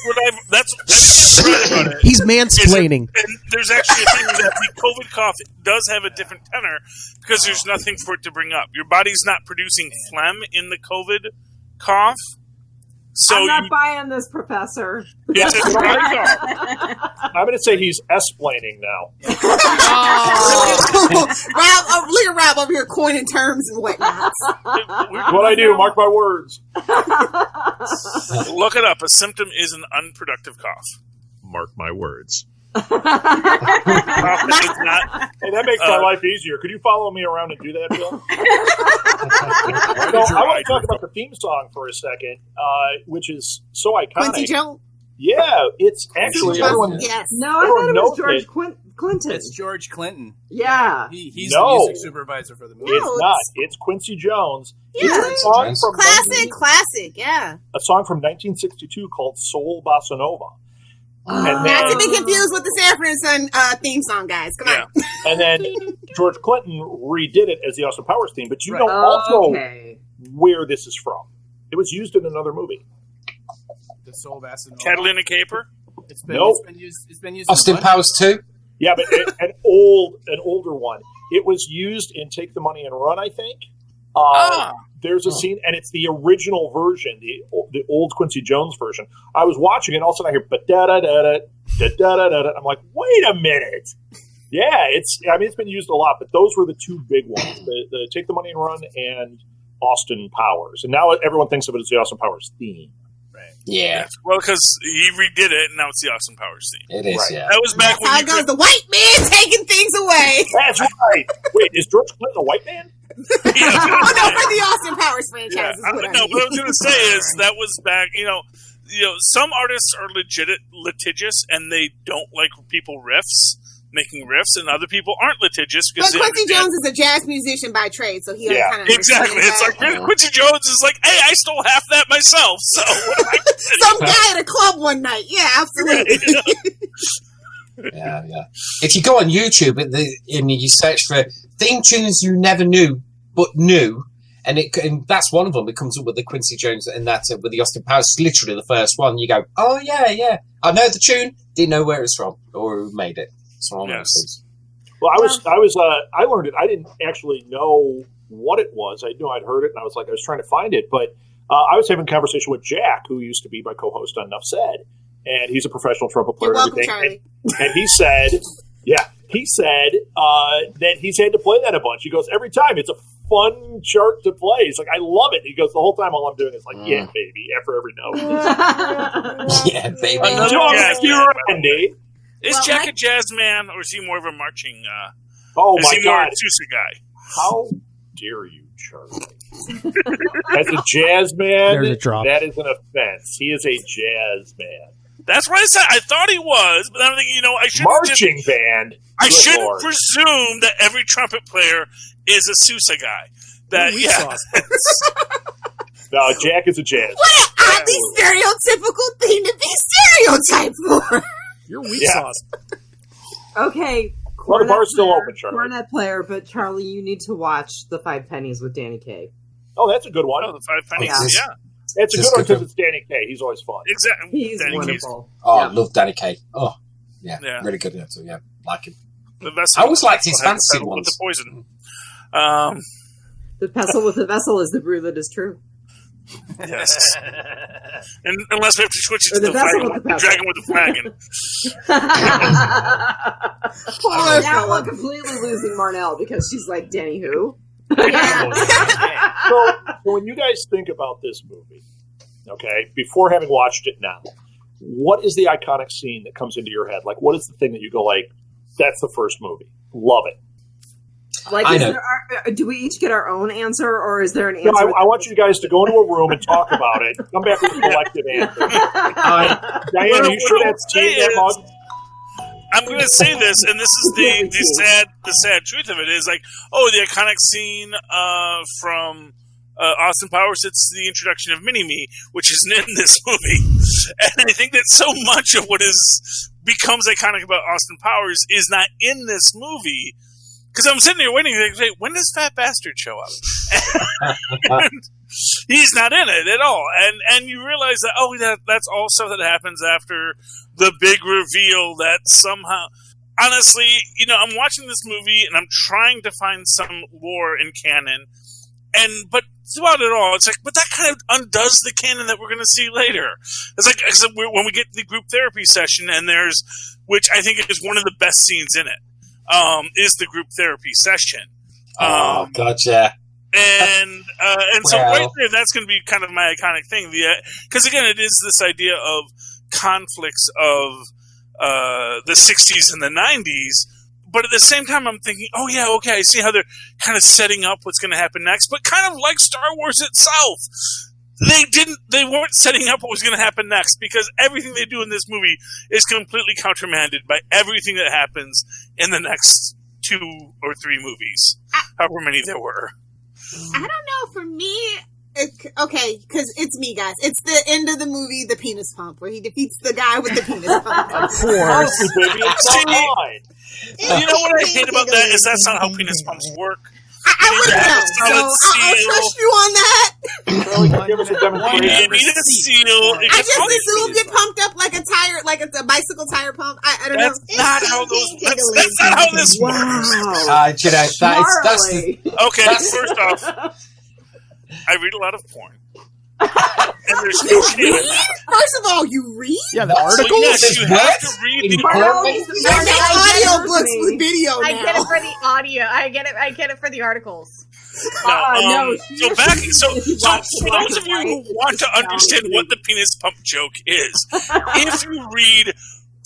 it. He's mansplaining. And there's actually a thing that the COVID cough does have a different tenor because there's nothing for it to bring up. Your body's not producing phlegm in the COVID cough. So I'm not buying this, Professor. it's a dry cough. I'm going to say he's S-plaining now. Look at Rob over here coining terms and whatnot. That's what I do. Mark my words. Look it up. A symptom is an unproductive cough. Mark my words. Cough that is not. Hey, that makes my life easier. Could you follow me around and do that, Bill? So, I want to talk about the theme song for a second, which is so iconic. Quincy Jones? Yeah, it's actually everyone. Yes. No, I thought it was knows George it. Clinton. It's George Clinton. Yeah. He's No. the music supervisor for the movie. It's not. It's Quincy Jones. Yeah. It's a song from Classic, yeah. a song from 1962 called "Soul Bossa Nova." And Not then, to be confused with the Sanford and Son theme song, guys. Come on. and then George Clinton redid it as the Austin Powers theme. But you know also where this is from. It was used in another movie. The Soul Bassett. Catalina Caper? It's been used. It's been used. Austin Powers 2? Yeah, but an older one. It was used in Take the Money and Run, I think. There's a scene, and it's the original version, the old Quincy Jones version. I was watching it, and all of a sudden I hear da-da-da-da-da. I'm like, wait a minute. Yeah, it's been used a lot, but those were the two big ones, the Take the Money and Run and Austin Powers. And now everyone thinks of it as the Austin Powers theme. Right. Yeah. Well, because he redid it, and now it's the Austin Powers theme. It is, Right. yeah. That was back when How it goes, the white man taking things away. That's right. Wait, is George Clinton a white man? Oh, no, for the Austin Powers franchise. Yeah, Is what I no, mean. what I was going to say is that was back. Some artists are litigious, and they don't like people making riffs, and other people aren't litigious But because Quincy Jones is a jazz musician by trade, so he kind of exactly. It's like Quincy Jones is like, hey, I stole half that myself. So what am I some guy at a club one night. Yeah, absolutely. Yeah. If you go on YouTube and you search for theme tunes you never knew but knew, and that's one of them. It comes up with the Quincy Jones and that's with the Austin Powers. It's literally the first one. You go, oh yeah, I know the tune, didn't know where it's from or who made it. It's one of those things. Well, I learned it. I didn't actually know what it was. I knew I'd heard it, and I was trying to find it. But I was having a conversation with Jack, who used to be my co-host on Enough Said, and he's a professional trumpet player. You're welcome, and everything. Charlie. And he said, that he's had to play that a bunch. He goes, every time it's a fun chart to play. He's like, I love it. He goes, the whole time all I'm doing is like, yeah, baby, after every note. Yeah, baby. Andy. Is Jack a jazz man, or is he more of a marching? Oh is my he more God! a Sousa guy? How dare you, Charlie? As a jazz man, There's a drop. that is an offense. He is a jazz man. That's what I said. I thought he was, but I'm thinking, I shouldn't Marching band. I Good shouldn't Lord. presume that every trumpet player is a Sousa guy. No, Jack is a jazz. What an oddly stereotypical thing to be stereotyped for. You're weak Yeah. sauce. Okay. Well, the bar's still open, Charlie. Cornet player, but Charlie, you need to watch The Five Pennies with Danny Kaye. Oh, that's a good one. Oh, the Five Pennies. Yeah. Yeah, It's a good one because it's Danny Kaye. He's always fun. exactly. He's Danny Kaye's- wonderful. Oh, Yeah. I love Danny Kaye. Oh, yeah, Yeah. really good at it. Yeah, like him. The vessel. I always liked his had the fantasy pedal with ones. the poison. The pestle with the vessel is the brew that is true. Yes. And unless we have to switch Or it to the the, vessel flagon, with the the pestle. dragon with the flagon. Now we're completely losing Marnell because she's like, Danny who? So when you guys think about this movie, okay, before having watched it now, what is the iconic scene that comes into your head? Like, what is the thing that you go like, that's the first movie. Love it. Like, I is know. do we each get our own answer, or is there an No, answer? I want you guys to go into a room and talk about it. Come back with a collective answer. Diane, are you sure that's that mug? I'm going to say this, and this is the sad truth of it is like, oh, the iconic scene from Austin Powers. It's the introduction of Mini-Me, which isn't in this movie, and I think that so much of what becomes iconic about Austin Powers is not in this movie. Because I'm sitting here waiting, like, when does Fat Bastard show up? And he's not in it at all, and you realize that that's all stuff that happens after the big reveal. That somehow, honestly, I'm watching this movie and I'm trying to find some lore in canon, but throughout it all, it's like, but that kind of undoes the canon that we're going to see later. It's like when we get to the group therapy session, and which I think is one of the best scenes in it. Is the group therapy session. Oh, gotcha. And so Well. right there, that's going to be kind of my iconic thing. Because again, it is this idea of conflicts of the 60s and the 90s. But at the same time, I'm thinking, oh yeah, okay, I see how they're kind of setting up what's going to happen next. But kind of like Star Wars itself. They weren't setting up what was going to happen next, because everything they do in this movie is completely countermanded by everything that happens in the next 2 or 3 movies, however many there were. I don't know. For me, okay, because it's me, guys. It's the end of the movie, The Penis Pump, where he defeats the guy with the penis pump. Of course. Baby, it's not mine. You know what I hate about that is that's not how penis pumps work. I wouldn't know. So I'll trust you on that. Give us a You demonstration. need a seal. I just assumed it pumped up like a tire, like it's a bicycle tire pump. I don't know. That's not how that's not how this works. That's the, Okay, first off, I read a lot of porn. And there's no shame in that. First of all, you read? Yeah, the So articles. yes, you have to read the I get audio books with video now. I get it for the audio. I get it for the articles. So for those of you who want to understand what the penis pump joke is, if you read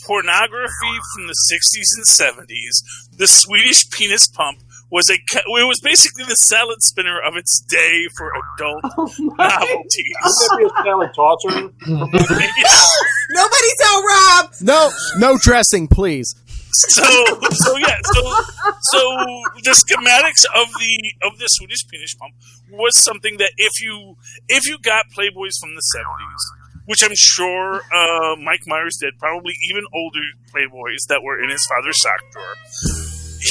pornography from the 60s and 70s, the Swedish penis pump was basically the salad spinner of its day for adult novelties. Wouldn't that be a salad tosser? Nobody tell Rob. No dressing, please. So the schematics of the Swedish penis pump was something that if you got Playboys from the 70s, which I'm sure Mike Myers did, probably even older Playboys that were in his father's sock drawer,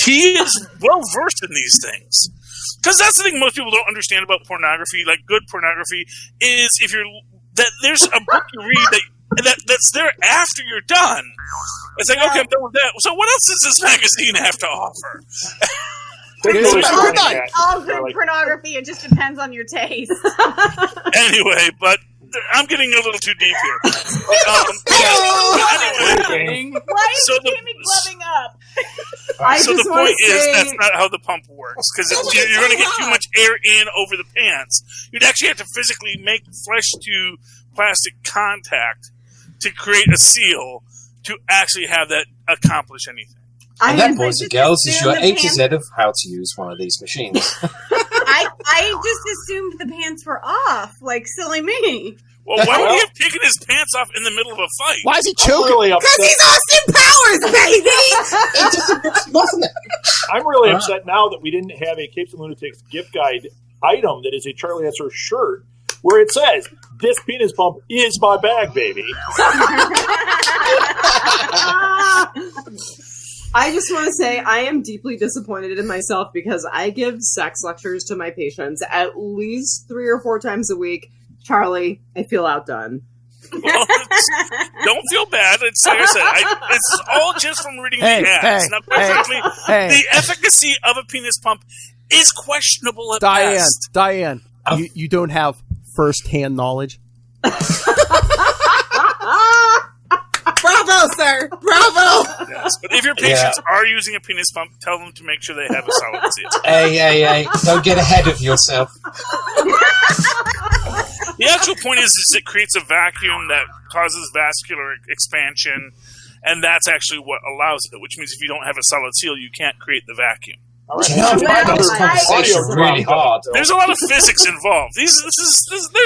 he is well versed in these things. Because that's the thing most people don't understand about pornography. Like, good pornography is there's a book you read that's there after you're done. It's like, okay, I'm done with that. So what else does this magazine have to offer? All good pornography. It just depends on your taste. Anyway, but I'm getting a little too deep here. Anyway, Why is Jamie gloving up? So the point is that's not how the pump works, because you're going to get too much air in over the pants. You'd actually have to physically make flesh to plastic contact to create a seal to actually have that accomplish anything. And that, boys and girls, is your A to Z of how to use one of these machines. I just assumed the pants were off, like silly me. Well, why would he have taken his pants off in the middle of a fight? Why is he choking? Because he's Austin Powers, baby! I'm really upset now that we didn't have a Capes and Lunatics gift guide item that is a Charlie Answer shirt where it says, "This penis pump is my bag, baby." I just want to say I am deeply disappointed in myself because I give sex lectures to my patients at least 3 or 4 times a week. Charlie, I feel outdone. Well, don't feel bad. It's like I said, it's all just from reading the ads. Now, quite frankly, the efficacy of a penis pump is questionable at best. Dianne, you don't have first-hand knowledge? Bravo, sir! Bravo! Yes, but if your patients are using a penis pump, tell them to make sure they have a solid seal. Hey, don't get ahead of yourself. The actual point is it creates a vacuum that causes vascular expansion, and that's actually what allows it, which means if you don't have a solid seal, you can't create the vacuum. All right. This conversation is really hard. There's a lot of physics involved. There's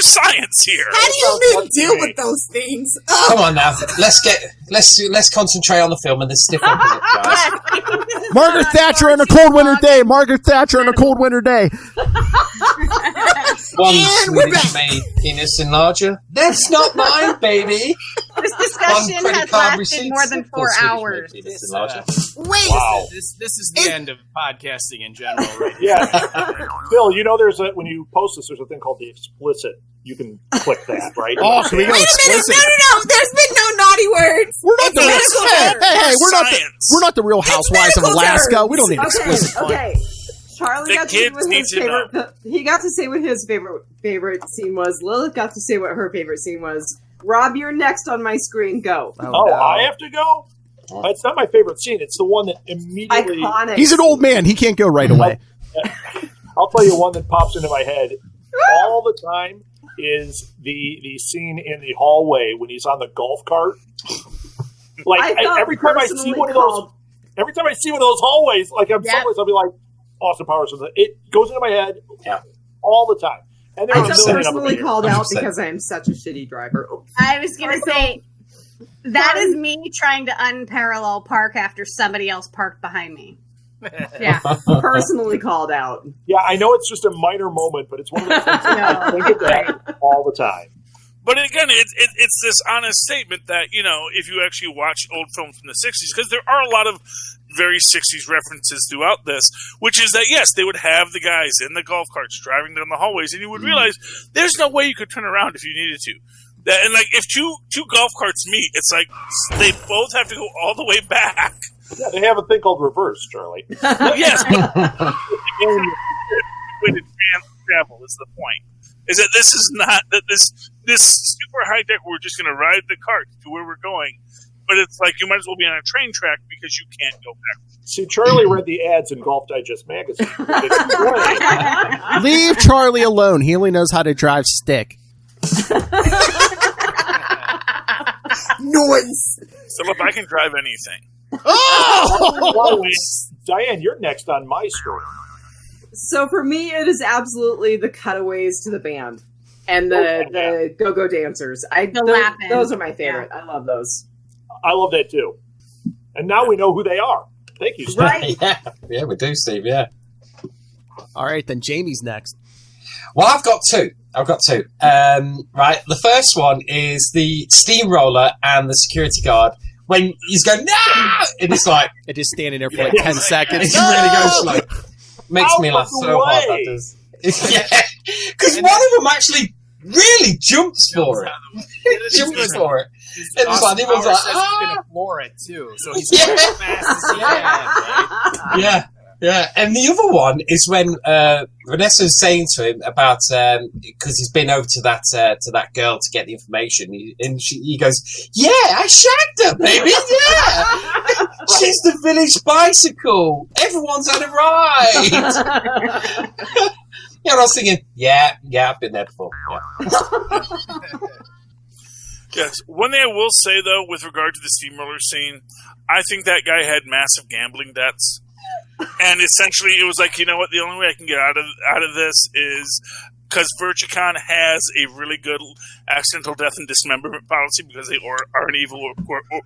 science here. How do you even deal with those things? Oh. Come on now, let's concentrate on the film and let's stiff up a bit, guys. Margaret Thatcher on a cold winter day. Margaret Thatcher on a cold winter day. One Swedish-made penis enlarger. That's not mine, baby. This discussion has lasted more than 4 hours. Wait, wow. This is the end of podcasting in general, right? Yeah, Phil. You know, when you post this, there's a thing called the explicit. You can click that, right? Oh, can we go explicit? No. There's been no naughty words. We're not we're not the Real Housewives of Alaska. Terms. We don't need explicit. Okay. Charlie got to say what his favorite. He got to say what his favorite scene was. Lilith got to say what her favorite scene was. Rob, you're next on my screen. Go. Oh, no. I have to go? It's not my favorite scene. It's the one that immediately... Iconic. He's an old man. He can't go right away. I'll tell you one that pops into my head all the time is the scene in the hallway when he's on the golf cart. Like, every time I see one of those hallways, like I'm someplace, I'll be like, Austin Powers. It goes into my head all the time. And I felt personally called out because I am such a shitty driver. I was going to say, that is me trying to unparallel park after somebody else parked behind me. Yeah. Personally called out. Yeah, I know it's just a minor moment, but it's one of those things that I think of that all the time. But again, it's this honest statement that, you know, if you actually watch old films from the 60s, because there are a lot of very 60s references throughout this, which is that, yes, they would have the guys in the golf carts driving down the hallways, and you would realize there's no way you could turn around if you needed to. And, like, if two golf carts meet, it's like they both have to go all the way back. Yeah, they have a thing called reverse, Charlie. Well, yes, but way to travel is the point. Is that this is not that this super high tech? We're just going to ride the cart to where we're going, but it's like you might as well be on a train track because you can't go back. See, Charlie read the ads in Golf Digest magazine. Leave Charlie alone. He only knows how to drive stick. Noise. So if I can drive anything. Oh! Dianne, you're next on my story. So for me, it is absolutely the cutaways to the band and the go-go dancers. Those are my favorite. Yeah. I love those. I love that too. And now we know who they are. Thank you, Steve. Right? Yeah, we do, Steve. Yeah. All right, then Jamie's next. Well, I've got two. Right, the first one is the steamroller and the security guard. When he's going, no! And it's like... It is standing there for like 10 seconds. It really goes slow. Makes me laugh so hard, that does. Yeah, because one of them actually really jumps for it. Jumps for it. And it's like, everyone's like, he's going to floor it, too. So he's going as fast as he can, right? Yeah. And the other one is when Vanessa's saying to him about because he's been over to that girl to get the information, he goes, "Yeah, I shagged her, baby. Yeah, she's the village bicycle. Everyone's had a ride." Yeah, I was thinking, yeah, I've been there before. Yeah. Yes. One thing I will say though, with regard to the steamroller scene, I think that guy had massive gambling debts. And essentially, it was like, you know what? The only way I can get out of this is because Perich has a really good accidental death and dismemberment policy because they are an evil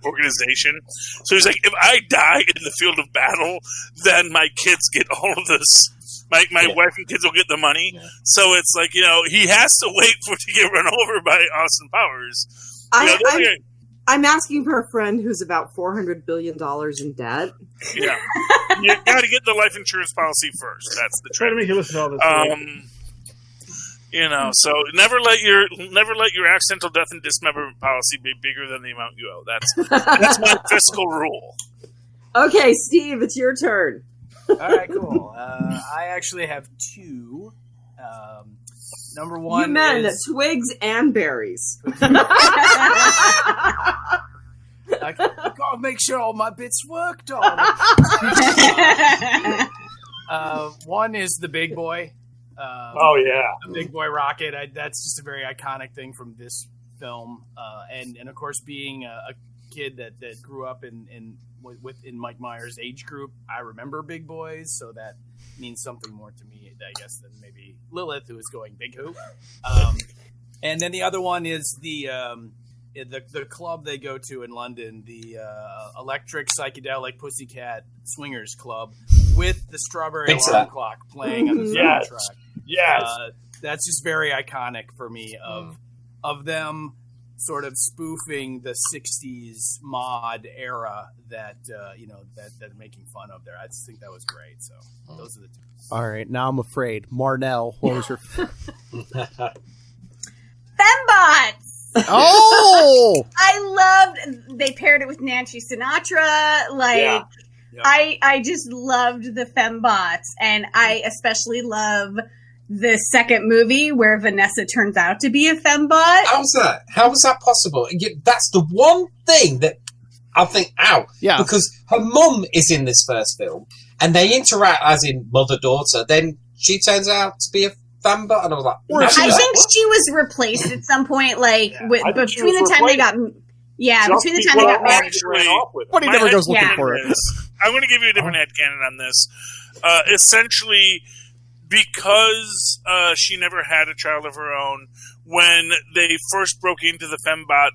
organization. So he's like, if I die in the field of battle, then my kids get all of this My wife and kids will get the money. Yeah. So it's like, he has to wait for it to get run over by Austin Powers. I'm asking for a friend who's about $400 billion in debt. Yeah. You got to get the life insurance policy first. That's the Try to make you listen to all this. So never let your accidental death and dismemberment policy be bigger than the amount you owe. That's my fiscal rule. Okay, Steve, it's your turn. All right, cool. I actually have two. Number one, you meant is twigs and berries. I gotta make sure all my bits work, darling. One is the big boy. The big boy rocket. That's just a very iconic thing from this film, and of course, being a kid that grew up in Mike Myers' age group, I remember big boys, so that means something more to me, I guess, than maybe Lilith, who is going big who. And then the other one is the club they go to in London, the Electric Psychedelic Pussycat Swingers Club, with the Strawberry Alarm Clock playing on the soundtrack. Yes. That's just very iconic for me of them sort of spoofing the 60s mod era that they're making fun of there. I just think that was great. So those are the two. All right, now I'm afraid. Marnell, what was your Fembots. Oh! I loved they paired it with Nancy Sinatra. I just loved the Fembots, and I especially love the second movie where Vanessa turns out to be a fembot. How was that possible? That's the one thing that I think, yeah, because her mum is in this first film, and they interact as in mother-daughter. Then she turns out to be a fembot, and I was like, I think she was replaced at some point, between the time they got married. But he never goes looking for it. I'm going to give you a different headcanon on this. Essentially, because she never had a child of her own, when they first broke into the fembot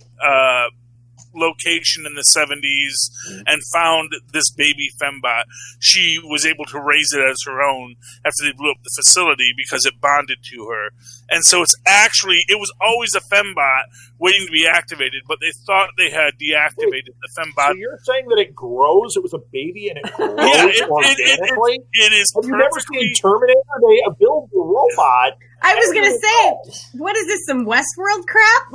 location in the 70s and found this baby fembot, she was able to raise it as her own after they blew up the facility because it bonded to her. And so it was always a fembot waiting to be activated, but they thought they had deactivated the fembot. So you're saying that it grows? It was a baby and it grows organically? It is. Have you never seen Terminator? They build the robot. I was going to say, what is this, some Westworld crap?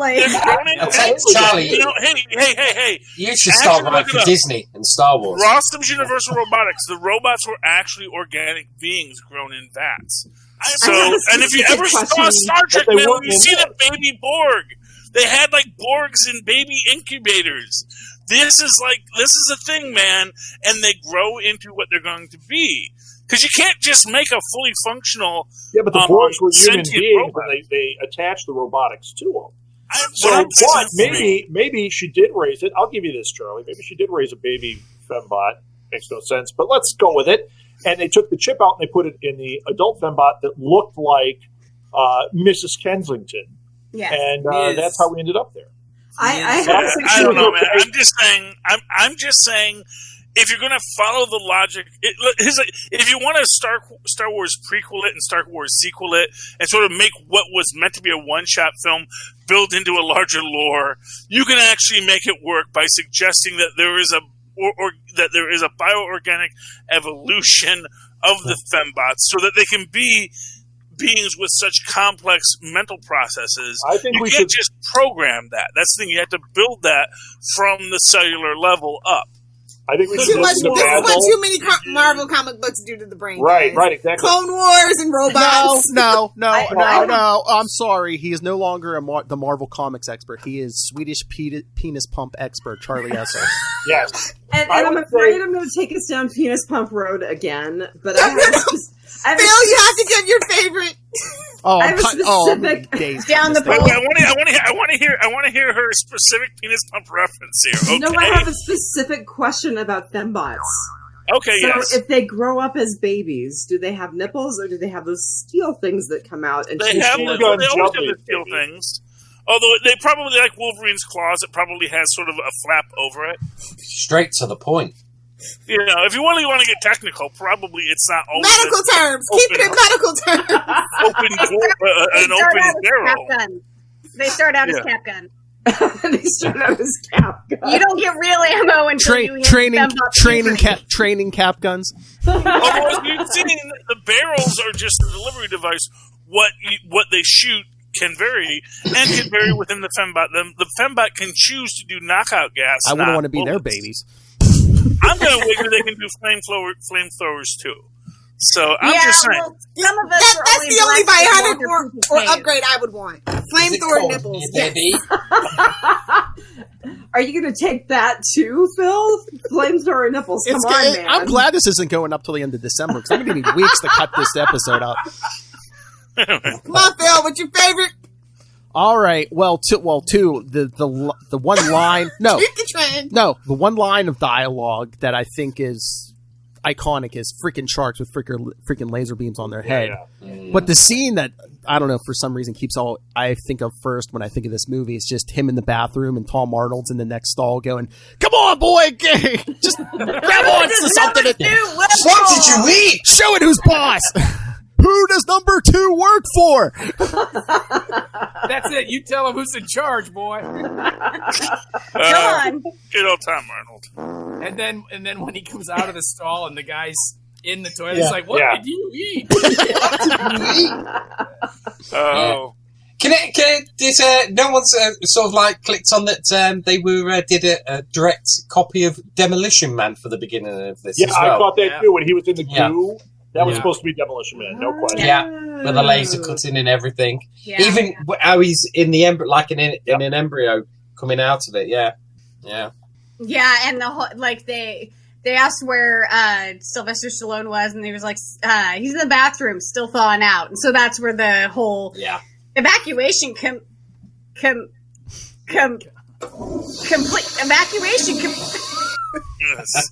Charlie, hey. You should start writing for Disney and Star Wars. Rostam's Universal Robotics, the robots were actually organic beings grown in vats. And if you ever saw Star Trek, man, when you see the baby Borg, they had Borgs in baby incubators. This is a thing, man, and they grow into what they're going to be. Because you can't just make a fully functional. Yeah, but the Borgs were human beings, and they attached the robotics to them. Maybe she did raise it. I'll give you this, Charlie. Maybe she did raise a baby fembot. Makes no sense, but let's go with it. And they took the chip out and they put it in the adult fembot that looked like Mrs. Kensington. Yes. And that's how we ended up there. I don't know, man. I'm just saying. If you're going to follow the logic, if you want to Star Wars prequel it and Star Wars sequel it and sort of make what was meant to be a one-shot film build into a larger lore, you can actually make it work by suggesting that there is a bioorganic evolution of the fembots so that they can be beings with such complex mental processes. I think you can't just program that. That's the thing. You have to build that from the cellular level up. I think we should this is what too many Marvel comic books do to the brain. Right, exactly. Clone Wars and robots. No. I'm sorry. He is no longer the Marvel Comics expert. He is Swedish penis pump expert, Charlie Esser. Yes. And I'm afraid I'm going to take us down penis pump road again. But I have Phil, you have to give your favorite. I have a specific down the pole. I want to hear her specific penis pump reference here. Okay. No, I have a specific question about fembots. Okay, so yes. If they grow up as babies, do they have nipples or do they have those steel things that come out? And they always have the steel things. Although they probably, like Wolverine's claws, it probably has sort of a flap over it. Straight to the point. You know, if you really want to get technical, probably it's not always medical terms. Keep it in medical terms. An open barrel. They start out as cap gun. They start out as cap gun. You don't get real ammo until you hit training cap guns. Although, as we've seen, the barrels are just a delivery device. What they shoot can vary, and can vary within the fembot. The fembot can choose to do knockout gas. I wouldn't want to be their babies. I'm going to wager they can do flamethrowers too. So I'm just saying. Well, some of us that's the only bionic or upgrade I would want. Flamethrower nipples. Baby. Are you going to take that too, Phil? Flamethrower nipples. Come on, man. I'm glad this isn't going up till the end of December because I'm going to need weeks to cut this episode up. Come on, Phil. What's your favorite? All right. Well, the one line. The one line of dialogue that I think is iconic is freaking sharks with freaking laser beams on their head. Yeah. But the scene that I don't know for some reason keeps all I think of first when I think of this movie is just him in the bathroom and Tom Arnold's in the next stall going, "Come on, boy, just grab on to something to do. What did you eat? Show it who's boss." Who does number 2 work for? That's it. You tell him who's in charge, boy. Come on. Good old Tom Arnold. And then when he comes out of the stall and the guy's in the toilet, he's like, "What did you eat?" Oh. No one's sort of like clicked on that they did a direct copy of Demolition Man for the beginning of this as well. I thought that too when he was in the goo. That was supposed to be Demolition Man, no question. Yeah, with the laser cutting and everything. Yeah. Even how he's in the embryo, like in an embryo coming out of it. Yeah. And the whole they asked where Sylvester Stallone was, and he was like, he's in the bathroom, still thawing out. And so that's where the whole evacuation complete evacuation. Yes.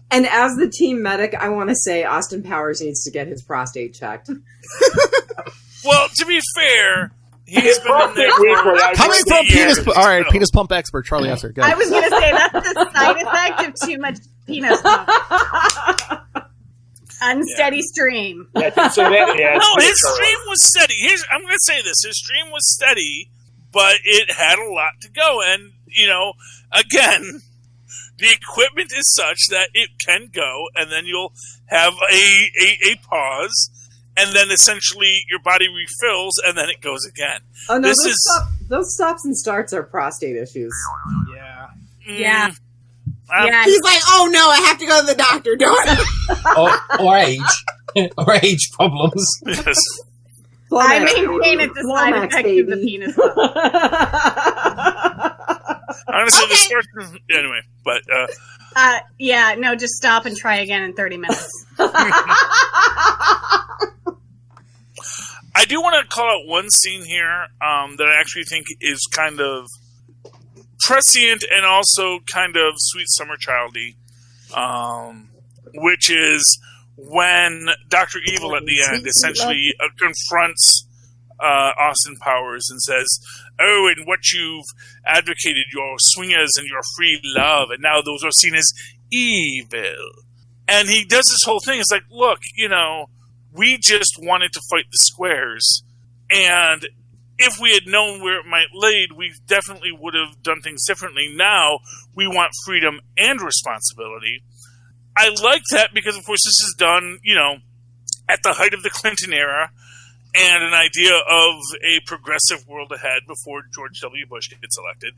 And as the team medic, I want to say Austin Powers needs to get his prostate checked. Well, to be fair, he's been in there coming from penis pump expert Charlie Esser. Go. I was going to say that's the side effect of too much penis pump. Unsteady stream. No, his stream was steady. I'm going to say this: his stream was steady, but it had a lot to go, and again. The equipment is such that it can go, and then you'll have a pause, and then essentially your body refills, and then it goes again. Oh no, those stops and starts are prostate issues. Yeah. Yeah. He's like, "Oh no, I have to go to the doctor." or age, or age problems. Yes. I maintain it's a side effect of the penis pump. Honestly, the start anyway, but just stop and try again in 30 minutes. I do want to call out one scene here that I actually think is kind of prescient and also kind of sweet summer childy, which is when Dr. Evil at the end essentially confronts Austin Powers and says, "Oh, and what you've advocated, your swingers and your free love, and now those are seen as evil." And he does this whole thing. It's like, look, we just wanted to fight the squares, and if we had known where it might lead, we definitely would have done things differently. Now we want freedom and responsibility. I like that because, of course, this is done, at the height of the Clinton era, and an idea of a progressive world ahead before George W. Bush gets elected.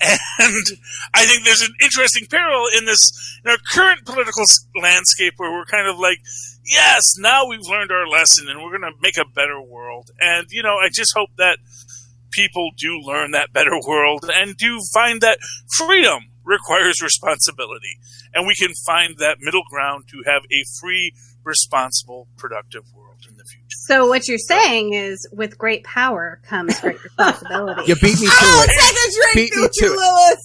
And I think there's an interesting parallel in our current political landscape where we're kind of like, yes, now we've learned our lesson and we're going to make a better world. And, I just hope that people do learn that better world and do find that freedom requires responsibility. And we can find that middle ground to have a free, responsible, productive world in the future. So what you're saying is, with great power comes great responsibility. You beat me to it. Take a drink, Lilith.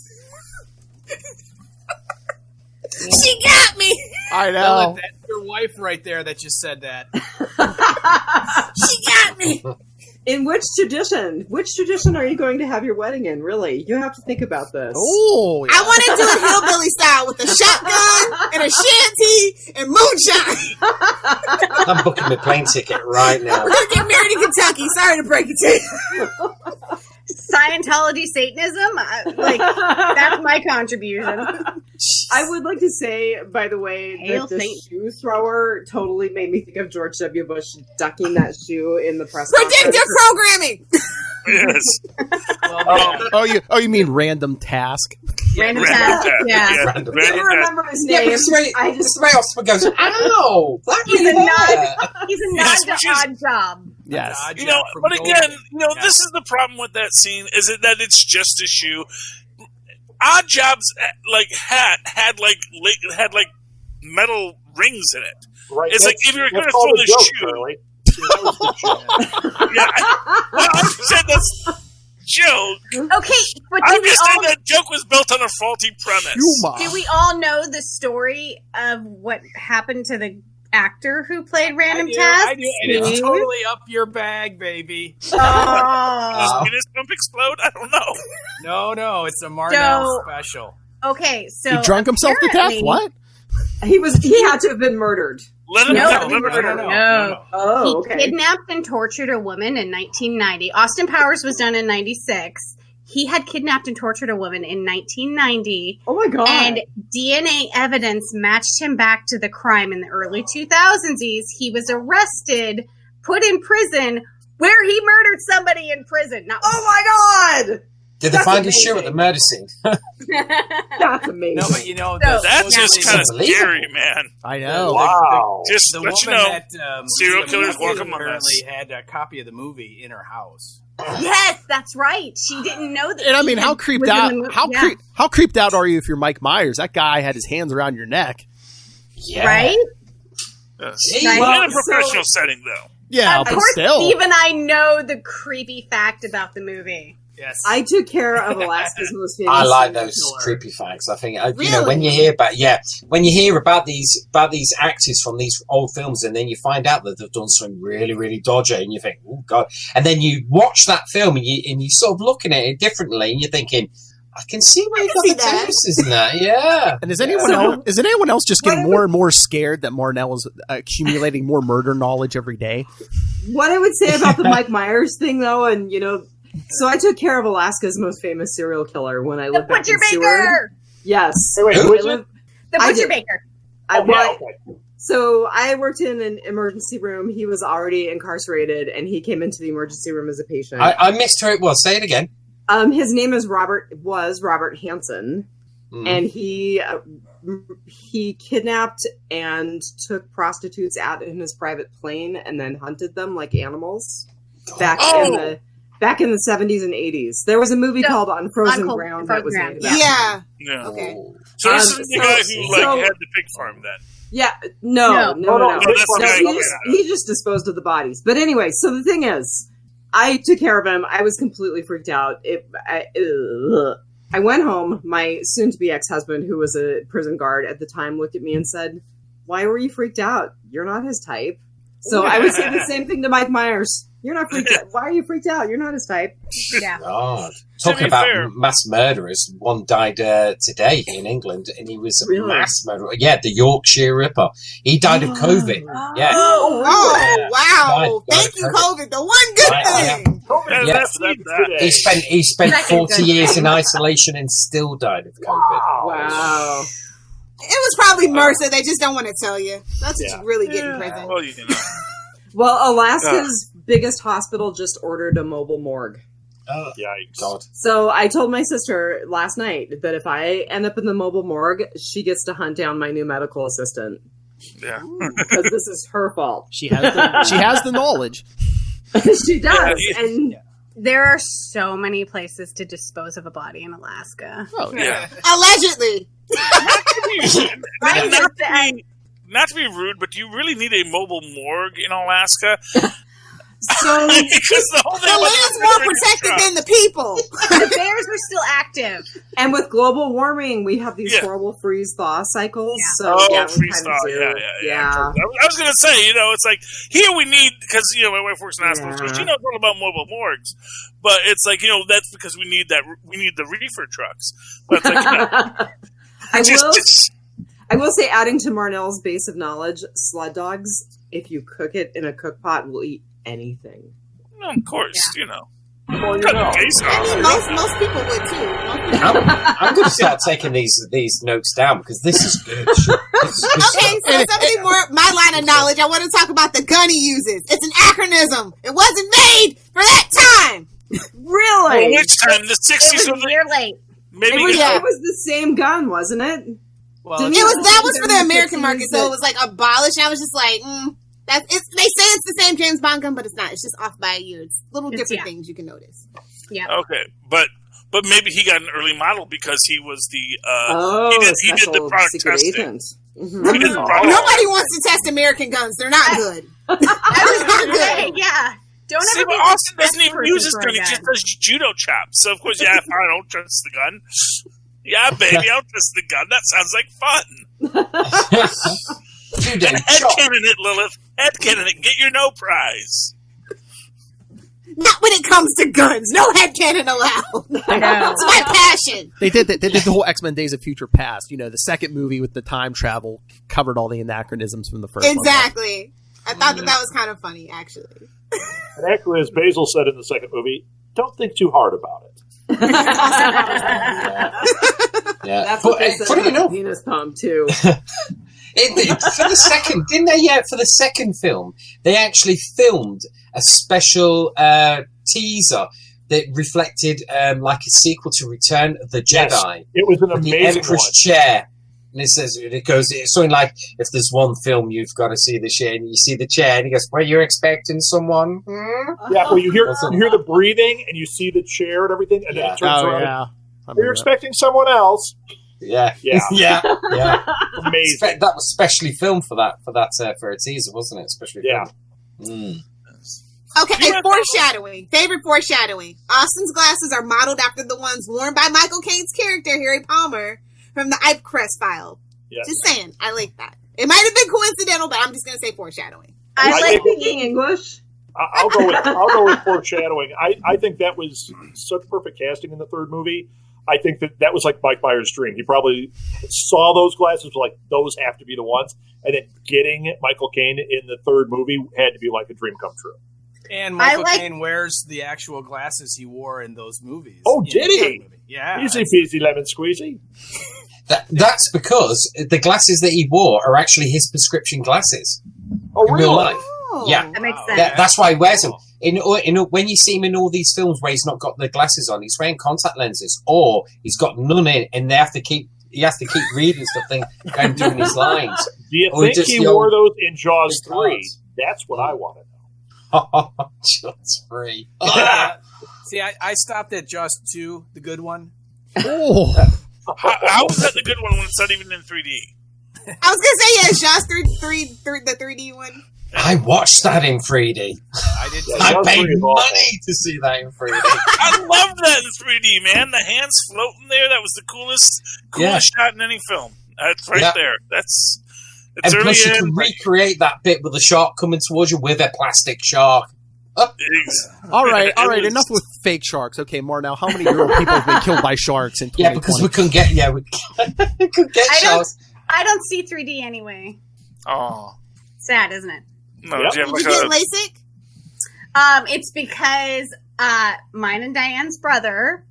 She got me. I know. That's your wife right there that just said that. She got me. In which tradition? Which tradition are you going to have your wedding in? Really, you have to think about this. Oh, yeah. I want to do it hillbilly style with a shotgun and a shanty and moonshine. I'm booking my plane ticket right now. We're gonna get married in Kentucky. Sorry to break it to you. Scientology, Satanism, that's my contribution. I would like to say, by the way, Hail that the Satan. shoe thrower totally made me think of George W. Bush ducking that shoe in the press Predictive conference. programming. Yes. Oh, you mean random task? Random task, yeah. Random. I don't remember his name. I just Somebody else goes, ow! He's a nod Yes, to which is- odd job. Yes. You know, but again, this is the problem with that scene, is it that it's just a shoe. Odd Jobs had metal rings in it. Right. It's like if you were going to call throw the the joke, shoe. Charlie. That was the joke. Yeah, I said that's joke. Okay, but I'm just saying that joke was built on a faulty premise. do we all know the story of what happened to the actor who played Random Task? I do, and it's totally up your bag, baby. Does his penis pump explode? I don't know. No, it's a Marnell special. Okay, so He drunk himself to death? apparently- What? He had to have been murdered. Let him No, know. Let him know. no. Oh, He okay. kidnapped and tortured a woman in 1990. Austin Powers was done in 96. He had kidnapped and tortured a woman in 1990. Oh my god. And DNA evidence matched him back to the crime in the early 2000s. He was arrested, put in prison, where he murdered somebody in prison. Now, oh my god! Did they find his shoe at the murder scene? That's amazing. No, but you know, That's just kind of scary, man. I know. Wow. Just The let you woman know, that serial killers walk among us. apparently had a copy of the movie in her house. yes, that's right. She didn't know that. And I he mean, how had- creeped was in out? the movie. How Yeah. how creeped out are you if you're Mike Myers? That guy had his hands around your neck. Yeah. Right? Yes. Right. In a professional setting, though. Yeah, Of but course, still. Steve and I know the creepy fact about the movie. Yes. I took care of Alaska's most famous. I like serial those killer. creepy facts. I think you know Really? when you hear about these actors from these old films, and then you find out that they've done something really, really dodgy, and you think, oh god, and then you watch that film and you sort of looking at it differently, and you're thinking, I can see where you got see the that. tendencies in that, yeah. And is anyone else just getting more and more scared that Marnell is accumulating more murder knowledge every day? What I would say about the Mike Myers thing, though, and so I took care of Alaska's most famous serial killer when I The lived back Butcher in Seward. Baker! Yes. Wait, who is it? The I Butcher did. Baker. So I worked in an emergency room. He was already incarcerated, and he came into the emergency room as a patient. I missed her. Well, say it again. His name is Robert Hansen, and he kidnapped and took prostitutes out in his private plane and then hunted them like animals back in the 70s and 80s. There was a movie called On Frozen Ground that was made about Yeah. Yeah. Okay. So this is the guy who had the pig farm then. Yeah, no. No, that's the guy. He just disposed of the bodies. But anyway, so the thing is, I took care of him. I was completely freaked out. I went home. My soon-to-be ex-husband, who was a prison guard at the time, looked at me and said, "Why were you freaked out? You're not his type." So I would say the same thing to Mike Myers. You're not freaked out. Why are you freaked out? You're not his type. Yeah. God. Talking about mass murderers, one died today in England, and he was a mass murderer. Yeah, the Yorkshire Ripper. He died of COVID. Yeah. Oh, wow. Died Thank you, of COVID. COVID. The one good thing. Yeah. He spent 40 years in isolation and still died of COVID. Wow. It was probably MRSA. They just don't want to tell you. That's what you really get in prison. Well, you know. Well, Alaska's biggest hospital just ordered a mobile morgue. Oh, yikes. God. So I told my sister last night that if I end up in the mobile morgue, she gets to hunt down my new medical assistant. Yeah. Because this is her fault. She has the knowledge. She does. And there are so many places to dispose of a body in Alaska. Oh, yeah. Allegedly. Not to be rude, but do you really need a mobile morgue in Alaska? So because the whole thing The land's more protected than the people. The bears are still active. And with global warming, we have these Yeah. horrible freeze-thaw cycles. Yeah. So Oh, yeah, we freeze kind thaw. of do. Yeah. I was going to say, it's like, here we need, because, my wife works in hospitals, so she knows all about mobile morgues. But it's like, that's because we need the reefer trucks. But it's like, I will say, adding to Marnell's base of knowledge, sled dogs, if you cook it in a cook pot, will eat anything. of course, Well, cut the face off. Most people would too. I'm going to start taking these notes down because this is good. This is good Okay, stuff. so something more my line of knowledge. I want to talk about the gun he uses. It's an acronym. It wasn't made for that time. Really? Well, which time? The 60s? It was a year late. Maybe It was the same gun, wasn't it? Well, That was for the American market, so it was like abolished. I was just like, they say it's the same James Bond gun, but it's not. It's just off by a year. It's little different things you can notice. Yeah. Okay, but maybe he got an early model because he was the he did the special product secret testing. agent. Mm-hmm. He did the product Nobody wants to test American guns. They're not good. I was gonna say, yeah. Don't See, ever but be the Austin best doesn't even person use his for a gun. He gun. just does judo chops. So, of course, fine, I don't trust the gun. Yeah, baby, I'll trust the gun. That sounds like fun. Headcanon it, Lilith. Headcanon it. Get your no prize. Not when it comes to guns. No headcanon allowed. I know. It's my passion. They did the whole X-Men Days of Future Past. The second movie with the time travel covered all the anachronisms from the first one. Exactly. I thought that was kind of funny, actually. And actually, as Basil said in the second movie, don't think too hard about it. Yeah. That's what they said funny about enough, the penis pump too. for the second, didn't they? Yeah, for the second film, they actually filmed a special teaser that reflected like a sequel to Return of the Jedi. Yes, it was an with the amazing Emperor's one. chair. And it's something like, if there's one film you've got to see the chair, and you see the chair, and he goes, "Well, you're expecting someone?" Yeah, well, you hear the breathing, and you see the chair and everything, and then it turns around. Yeah. You're expecting someone else. Yeah, Yeah. yeah. Amazing. That was specially filmed for a teaser, wasn't it? Especially Yeah. filmed. Okay, foreshadowing. Favorite foreshadowing. Austin's glasses are modeled after the ones worn by Michael Caine's character, Harry Palmer, from the Ipcrest file. Yeah. Just saying, I like that. It might have been coincidental, but I'm just going to say foreshadowing. I like think- Speaking English. I'll go with foreshadowing. I think that was such perfect casting in the third movie. I think that was like Mike Myers' dream. He probably saw those glasses, was like, those have to be the ones. And then getting Michael Caine in the third movie had to be like a dream come true. And Michael Caine wears the actual glasses he wore in those movies. Oh, did he? Yeah. Easy peasy lemon squeezy. That's because the glasses that he wore are actually his prescription glasses. Oh, in really? real life. Yeah. That makes sense. That's why he wears them. When you see him in all these films where he's not got the glasses on, he's wearing contact lenses, or he's got none in, and he has to keep reading stuff and doing his lines. Do you Or think just he the wore old- those in Jaws the 3? cards. That's what I want to know. Jaws 3. See, I stopped at Jaws 2, the good one. Oh. How was that the good one when it's not even in 3D? I was going to say, yeah, Josh the 3D one. I watched that in 3D. I did. Yeah, I Jaws paid 3 is awful. money to see that in 3D. I loved that in 3D, man. The hands floating there, that was the coolest shot in any film. That's right there. It's And early plus you in. can recreate that bit with a shark coming towards you with a plastic shark. All right. It was- Enough with fake sharks. Okay, Marnell, how many real people have been killed by sharks in 2020? Yeah, because we couldn't get we couldn't get sharks. I don't see 3D anyway. Oh. Sad, isn't it? No, Yep. do you have Did like you a... get LASIK? It's because mine and Diane's brother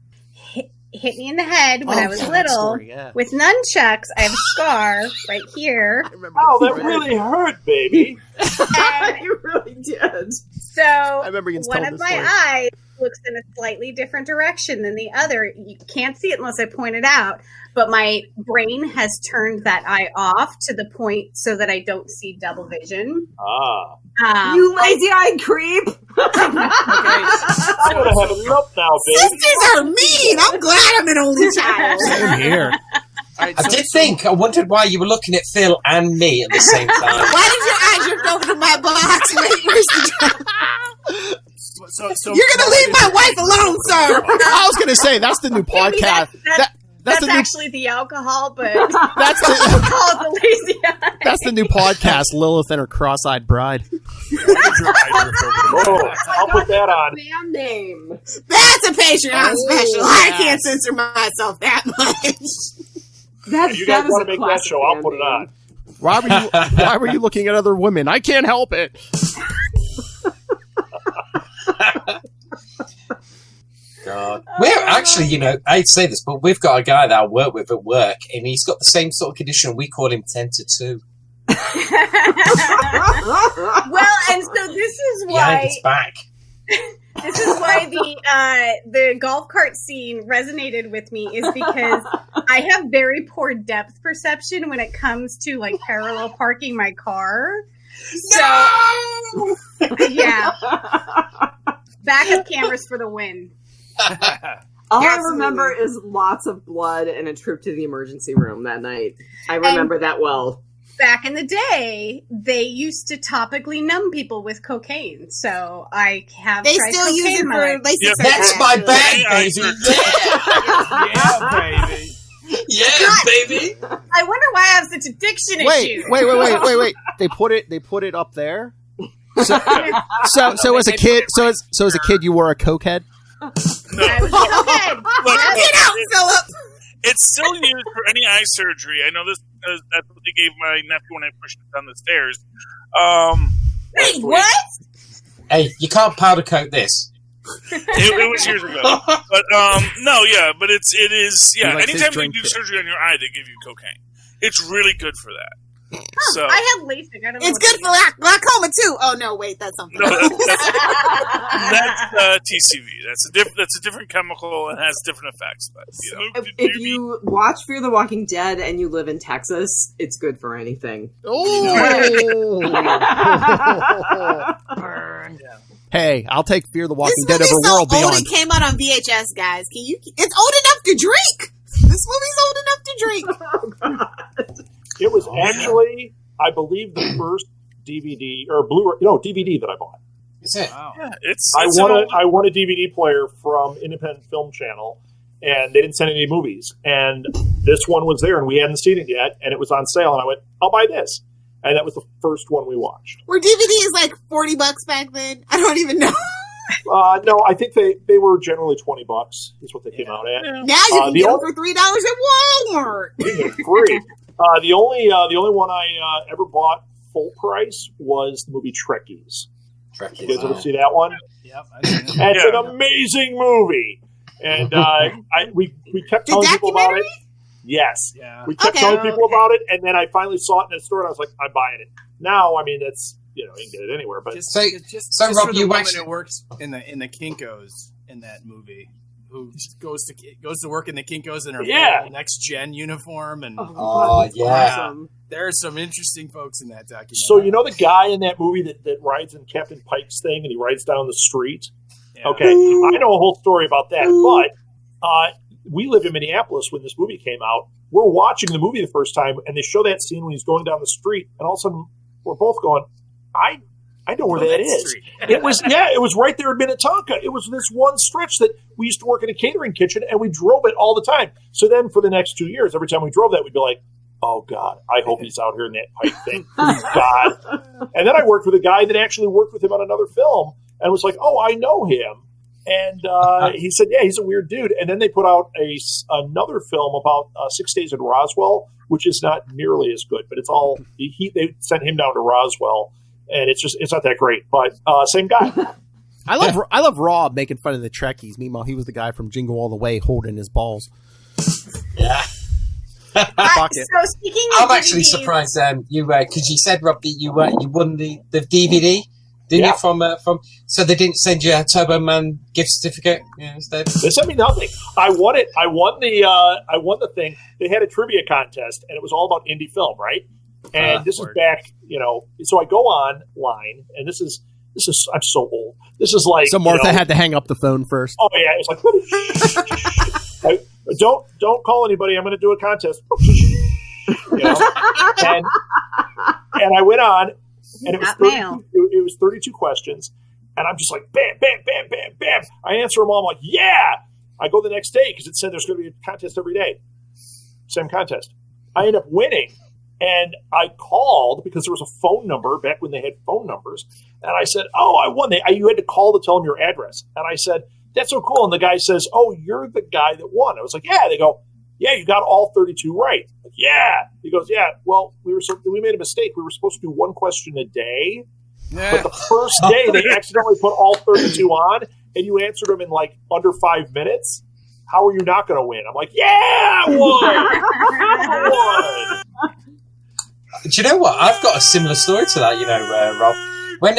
hit me in the head when I was little with nunchucks. I have a scar right here. Oh, that really hurt, baby. And You really did. so remember you one telling of this my story. eyes looks in a slightly different direction than the other. You can't see it unless I point it out. But my brain has turned that eye off to the point so that I don't see double vision. Ah. You lazy-eyed creep. I'm going to have enough now, baby. Sisters are mean. I'm glad I'm an only child. Same here. I wondered why you were looking at Phil and me at the same time. Why did your eye drift over to my box? Wait, where's the You're gonna leave my wife alone, sir. I was gonna say that's the new podcast. That's actually the alcohol, but that's the lazy eye. That's the new podcast, Lilith and her cross-eyed bride. I'll put that on. Band name. That's a Patreon special. I can't censor myself that much. If you guys want to make that show, I'll put it on. Why were you looking at other women? I can't help it. God. We're actually, I'd say this, but we've got a guy that I work with at work, and he's got the same sort of condition. We call him 10 to 2. Well, and so this is why. Behind his back. This is why the golf cart scene resonated with me, is because I have very poor depth perception when it comes to like parallel parking my car. So yeah, backup cameras for the win. All I remember is lots of blood and a trip to the emergency room that night. I remember that well. Back in the day, they used to topically numb people with cocaine, so I have. They tried still cocaine use it in my for life. laser That's my bag, baby. Yeah, baby. I wonder why I have such addiction issues. Wait. They put it up there. So as a kid, as a kid, you were a cokehead. I was a cokehead. Get out, Philip. It's still used for any eye surgery. I know this because that's what they gave my nephew when I pushed him down the stairs. Wait, what? Hey, you can't powder coat this. It was years ago, but no, yeah, but it is. Anytime you do surgery on your eye, they give you cocaine. It's really good for that. So I have LASIK. I don't know. It's good for glaucoma too. Oh no, wait, that's something. No, that's TCV. That's a different chemical and has different effects. But if you watch Fear the Walking Dead and you live in Texas, it's good for anything. Hey, I'll take Fear the Walking This Dead over movie's so World Beyond. old. It came out on VHS, guys. It's old enough to drink. This movie's old enough to drink. Oh God. It was actually, I believe, the first DVD or DVD that I bought. Is it? Wow. Yeah, I won a DVD player from Independent Film Channel, and they didn't send any movies. And this one was there, and we hadn't seen it yet, and it was on sale. And I went, I'll buy this. And that was the first one we watched. Were DVDs like $40 back then? I don't even know. No, I think they were generally $20 is what they came out at. Now you can get them for $3 at Walmart. Free. The only one I ever bought full price was the movie Trekkies. You guys ever see that one? Yep. It's an amazing movie, and we kept telling people about it. Yes, we kept telling people about it, and then I finally saw it in a store, and I was like, I'm buying it. Now, I mean, that's you can get it anywhere. But just Rob, for the woman who works in the Kinkos in that movie, who goes to work in the Kinkos in her next gen uniform, and awesome. There are some interesting folks in that documentary. So the guy in that movie that rides in Captain Pike's thing, and he rides down the street. Yeah. Okay, I know a whole story about that, but we live in Minneapolis when this movie came out. We're watching the movie the first time, and they show that scene when he's going down the street, and all of a sudden we're both going, I know where that is. It was right there in Minnetonka. It was this one stretch that we used to work in a catering kitchen, and we drove it all the time. So then for the next 2 years, every time we drove that, we'd be like, oh God, I hope he's out here in that pipe thing. Please God. And then I worked with a guy that actually worked with him on another film, and was like, oh, I know him. And he said, yeah, he's a weird dude. And then they put out another film about 6 Days in Roswell, which is not nearly as good, but it's all they sent him down to Roswell, and it's not that great. But same guy. I love Rob making fun of the Trekkies. Meanwhile, he was the guy from Jingle All the Way holding his balls. Yeah. So speaking of I'm actually surprised you because you said, Rob, that you won the DVD. Didn't you from so they didn't send you a Turbo Man gift certificate instead? They sent me nothing. I won it. I won the thing. They had a trivia contest, and it was all about indie film, right? And this is back, so I go online, and this is I'm so old. This is like, so Martha had to hang up the phone first. Oh yeah, it's like don't call anybody. I'm going to do a contest. And I went on. And it was 32 questions, And I'm just like, bam, bam, bam, bam, bam. I answer them all. I'm like, yeah. I go the next day because it said there's going to be a contest every day. Same contest. I end up winning. And I called because there was a phone number back when they had phone numbers. And I said, oh, I won. You had to call to tell them your address. And I said, that's so cool. And the guy says, oh, you're the guy that won. I was like, yeah. They go, yeah, you got all 32 right. I'm like, yeah. He goes, yeah, well, we made a mistake. We were supposed to do one question a day. But the first day, they accidentally put all 32 on, and you answered them in like under 5 minutes. How are you not going to win? I'm like, yeah, I won. Do you know what? I've got a similar story to that, Rob. When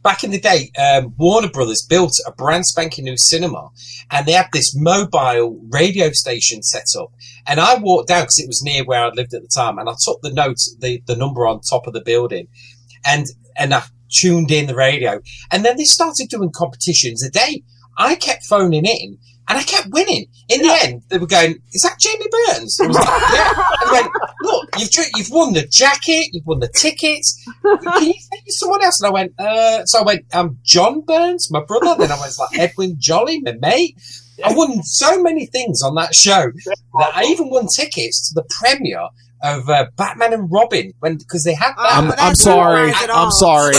back in the day, Warner Brothers built a brand spanking new cinema, and they had this mobile radio station set up. And I walked down because it was near where I lived at the time, and I took the notes, the number on top of the building, and I tuned in the radio. And then they started doing competitions a day. I kept phoning in, and I kept winning. In the end, they were going, is that Jamie Burns? I was like, yeah. And they went, look, you've won the jacket, you've won the tickets. Can you think of someone else? And I went, I'm John Burns, my brother. Then I was like, Edwin Jolly, my mate. I won so many things on that show that I even won tickets to the premiere of Batman and Robin because they had that. I'm sorry. I'm sorry.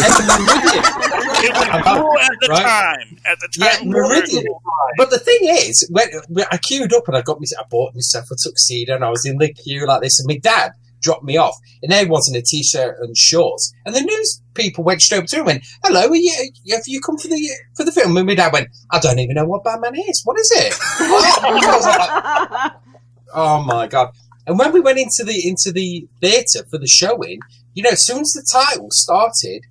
It was cool at the time. At the time, Meridian. But the thing is, when I queued up and I bought myself a tuxedo and I was in the queue like this, and my dad dropped me off, and there wasn't a t-shirt and shorts, and the news people went straight up to him and went, "Hello, have you come for the film?" And my dad went, "I don't even know what Batman is. What is it?" I was like, oh my god. And when we went into the theatre for the showing, as soon as the title started,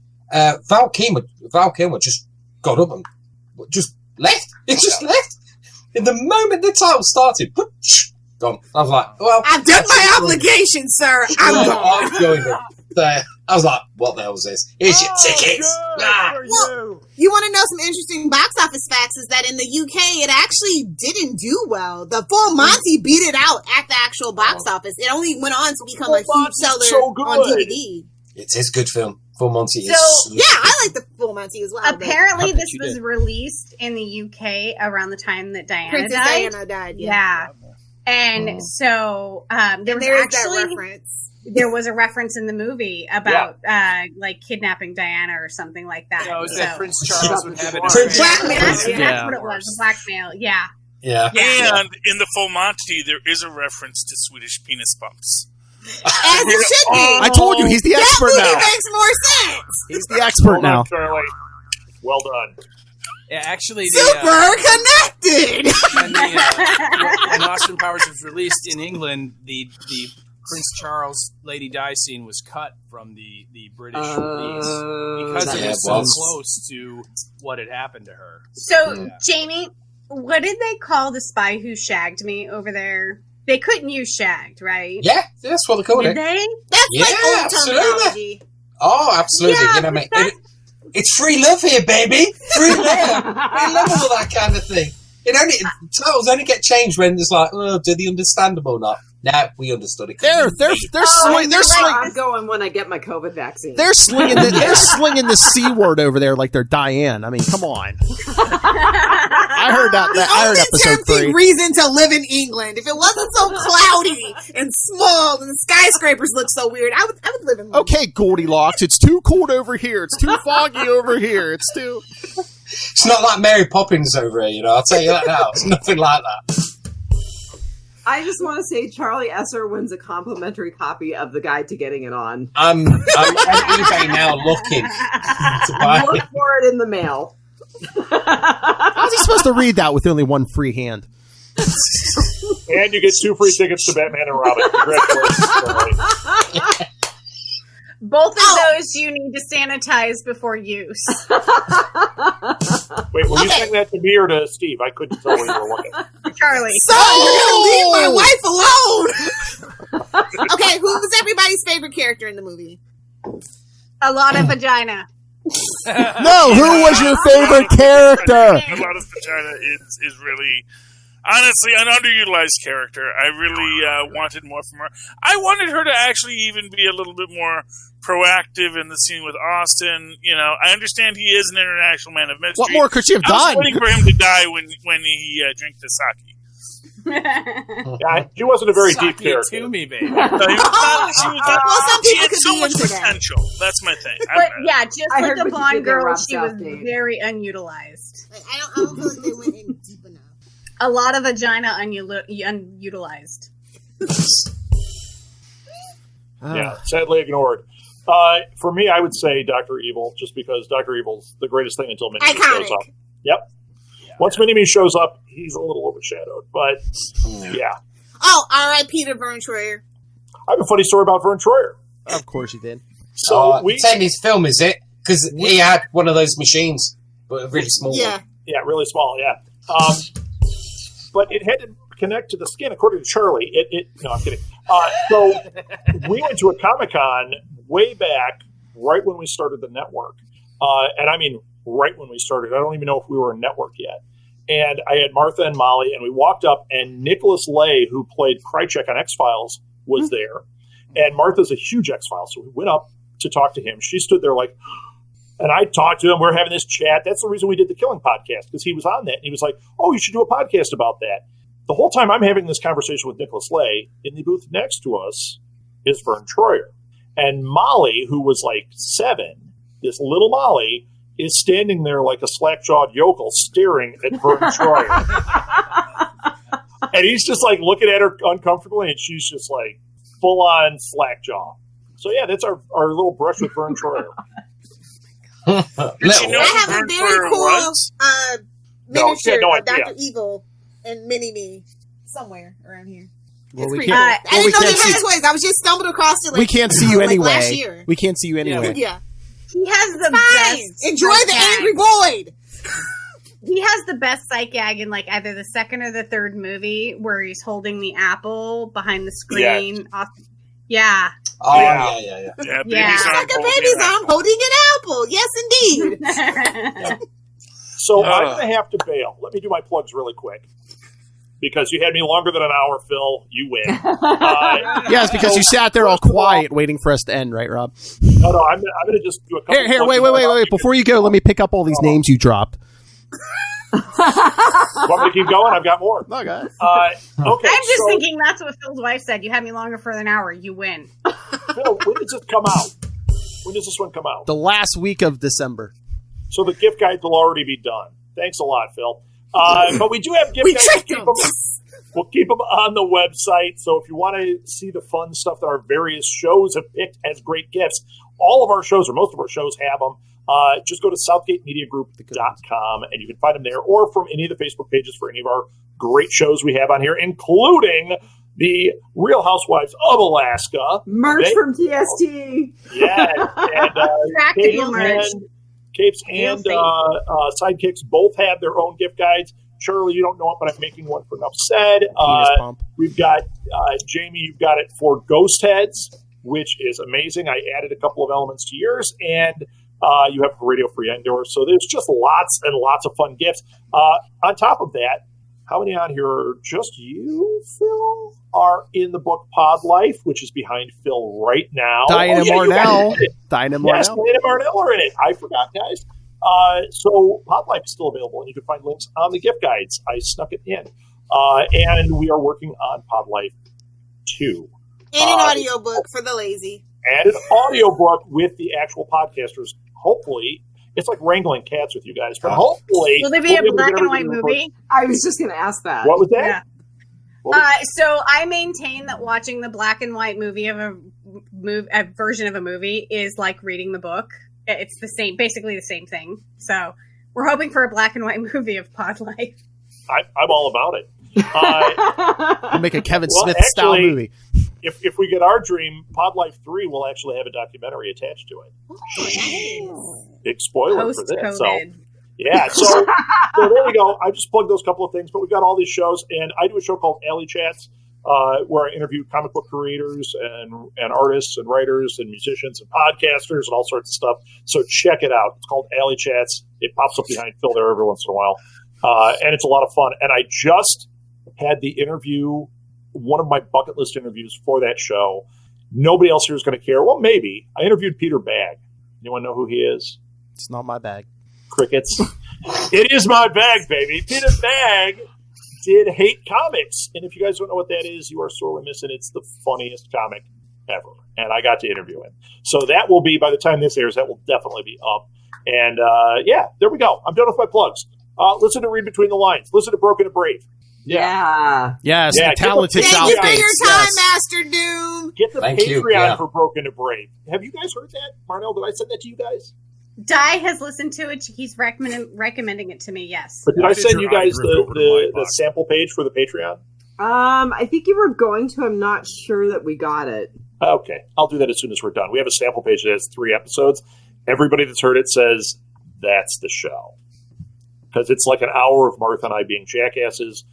Val Kilmer just got up and just left. He just left. In the moment the title started, gone. I was like, well, I've done my obligation, sir. I'm going there. I was like, what the hell is this? Here's your tickets. Well, you want to know some interesting box office facts? Is that in the UK, it actually didn't do well. The Full Monty beat it out at the actual box office. It only went on to become a huge seller on DVD. It is a good film. Full Monty is. Yeah, I like the Full Monty as well. Apparently, this was released in the UK around the time that Princess Diana died. Yeah. And so there was a reference in the movie about like kidnapping Diana or something like that. No, it was that Prince Charles would have it. Blackmail. That's what it was. Blackmail. Yeah. Yeah. And in the Full Monty, there is a reference to Swedish penis bumps. As it should be. I told you, he's the expert now. That movie makes more sense. He's the expert now. Charlie. Well done. Yeah, actually, super connected. When Austin Powers was released in England, the Prince Charles Lady Di scene was cut from the British release because it was so close to what had happened to her. So, Jamie, what did they call the spy who shagged me over there? They couldn't use shagged, right? Yeah, that's what they called it. Did they? That's like old terminology. Oh, absolutely. Yeah, it's free love here, baby. Free love. We love all that kind of thing. Titles only get changed when there's like, do they understand them or not? No, we understood it. They're slinging. I'm going when I get my COVID vaccine. They're slinging the C word over there like they're Dianne. I mean, come on. I heard that. I heard episode 3. Reason to live in England. If it wasn't so cloudy and small and the skyscrapers look so weird, I would live in London. Okay, Goldilocks. It's too cold over here. It's too foggy over here. It's not like Mary Poppins over here, I'll tell you that now. It's nothing like that. I just want to say Charlie Esser wins a complimentary copy of the Guide to Getting It On. I'm on eBay now looking to buy Look for it in the mail. How's he supposed to read that with only one free hand? And you get 2 free tickets to Batman and Robin. Congratulations. Both of those you need to sanitize before use. Wait, were you saying that to me or to Steve? I couldn't tell when you were looking. Charlie. So you're going to leave my wife alone? Okay, who was everybody's favorite character in the movie? A lot of vagina. No, who was your favorite character? A lot of vagina is really Honestly, an underutilized character. I really wanted more from her. I wanted her to actually even be a little bit more proactive in the scene with Austin. You know, I understand he is an international man of mystery. What more could she have I was done? waiting for him to die when he drank the sake. Yeah, she wasn't a very deep character. To me, baby. She had so much into that. potential. That's my thing. But yeah, just I like heard the what you blonde did there, girl, Rob she was Southgate. very unutilized. Like, I don't feel like they went in deep enough. A lot of vagina unutilized. Yeah, sadly ignored. For me, I would say Dr. Evil, just because Dr. Evil's the greatest thing until Mini-Me shows up. Yep. Once Mini-Me shows up, he's a little overshadowed, but yeah. Oh, R.I.P. to Vern Troyer. I have a funny story about Vern Troyer. Of course you did. So it's in his film, is it? Because he had one of those machines, but a really small one. Yeah, really small, yeah. But it had to connect to the skin, according to Charlie. No, I'm kidding. So we went to a Comic-Con way back, right when we started the network. And I mean, right when we started. I don't even know if we were a network yet. And I had Martha and Molly, and we walked up, and Nicholas Lay, who played Krychek on X-Files, was there. And Martha's a huge X-Files, so we went up to talk to him. She stood there like, and I talked to him. We're having this chat. That's the reason we did the Killing podcast, because he was on that. And he was like, oh, you should do a podcast about that. The whole time I'm having this conversation with Nicholas Lay, in the booth next to us is Vern Troyer. And Molly, who was like 7, this little Molly, is standing there like a slack-jawed yokel staring at Vern Troyer. And he's just like looking at her uncomfortably, and she's just like full-on slack-jaw. So yeah, that's our little brush with Vern Troyer. Did you know I have Vern a very Troyer cool was? miniature no of Dr. idea. Evil and Mini-Me somewhere around here. Well, It's we pretty can't- cool. I didn't know can't they had toys. I was just stumbled across it. Like, we can't see you like anyway. last year. We can't see you anyway. Yeah. He has the Fine. best. Enjoy sight the gag. angry void. He has the best sight gag in like either the second or the third movie where he's holding the apple behind the screen. Yeah. Oh, Yeah. yeah. Yeah, Yeah. baby's It's arm like a holding baby's an arm apple. holding an apple. Yes, indeed. So I'm going to have to bail. Let me do my plugs really quick. Because you had me longer than an hour, Phil. You win. Yeah, it's because you sat there all quiet waiting for us to end, right, Rob? No, I'm going to just do a couple Here, plugs wait. Before you go, let me pick up all these names you dropped. Want me to keep going? I've got more. No, guys. Okay. I'm just so, thinking that's what Phil's wife said. You had me longer for an hour. You win. Phil, when does this come out? When does this one come out? The last week of December. So the gift guides will already be done. Thanks a lot, Phil. But we do have gift We guides. tricked them. We'll keep them on the website. So if you want to see the fun stuff that our various shows have picked as great gifts, all of our shows, or most of our shows, have them. Just go to southgatemediagroup.com and you can find them there, or from any of the Facebook pages for any of our great shows we have on here, including the Real Housewives of Alaska. Merch They- from TST. Yeah, and Practical merch. Capes Real and fake. Sidekicks both have their own gift guides. Charlie, you don't know it, but I'm making one for Enough Said. Penis pump. We've got Jamie, you've got it for Ghost Heads, which is amazing. I added a couple of elements to yours, and you have for Radio Free Indoors. So there's just lots and lots of fun gifts. On top of that, how many on here are just you, Phil, are in the book Pod Life, which is behind Phil right now? Dianne you guys Marnell. did it. Dianne Yes, Marnell. Dianne and Marnell are in it. I forgot, guys. So Pod Life is still available, and you can find links on the gift guides. I snuck it in. And we are working on Pod Life 2. And an audiobook for the lazy. And an audiobook with the actual podcasters. Hopefully, it's like wrangling cats with you guys, but hopefully... Will there be we'll a able to black get and white everything movie? I was just going to ask that. What was that? Yeah. What was- So I maintain that watching the black and white movie of a version of a movie is like reading the book. It's the same, basically the same thing. So we're hoping for a black and white movie of Pod Life. I'm all about it. We'll make a Kevin Well, Smith-style actually- movie. If we get our dream, Pod Life 3 will actually have a documentary attached to it. Big spoiler for this. So, Post-COVID. yeah, so there we go. I just plugged those couple of things, but we've got all these shows, and I do a show called Alley Chats, where I interview comic book creators and artists and writers and musicians and podcasters and all sorts of stuff. So check it out. It's called Alley Chats. It pops up behind Phil there every once in a while, and it's a lot of fun. And I just had the interview, one of my bucket list interviews for that show. Nobody else here is going to care. Well, maybe. I interviewed Peter Bagg. Anyone know who he is? It's not my bag. Crickets. It is my bag, baby. Peter Bagg did Hate Comics. And if you guys don't know what that is, you are sorely missing. It's the funniest comic ever. And I got to interview him. So that will be, by the time this airs, that will definitely be up. And yeah, there we go. I'm done with my plugs. Listen to Read Between the Lines. Listen to Broken and Brave. Yeah. Yes, Yeah, the talented Thank you for Southgates. your time, Yes. Master Doom. Get the Thank Patreon you, yeah. for Broken and Brave. Have you guys heard that? Marnell, did I send that to you guys? Di has listened to it. He's recommending it to me. Yes. But did I send you guys over to the my sample page for the Patreon? I think you were going to. I'm not sure that we got it. Okay. I'll do that as soon as we're done. We have a sample page that has 3 episodes. Everybody that's heard it says that's the show. Because it's like an hour of Martha and I being jackasses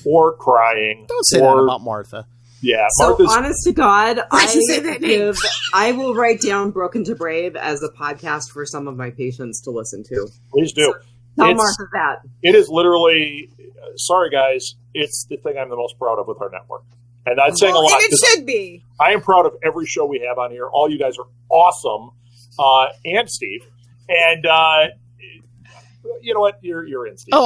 or crying. Don't say that about Martha. Yeah, So, Martha's... honest to God, Why'd you say that name? I will write down Broken to Brave as a podcast for some of my patients to listen to. Please do. Tell It's- Martha that. It is literally... sorry, guys. It's the thing I'm the most proud of with our network. And that's saying a lot. And it 'cause should be. I am proud of every show we have on here. All you guys are awesome. And Steve. And... you know what? You're in, Steve. Oh,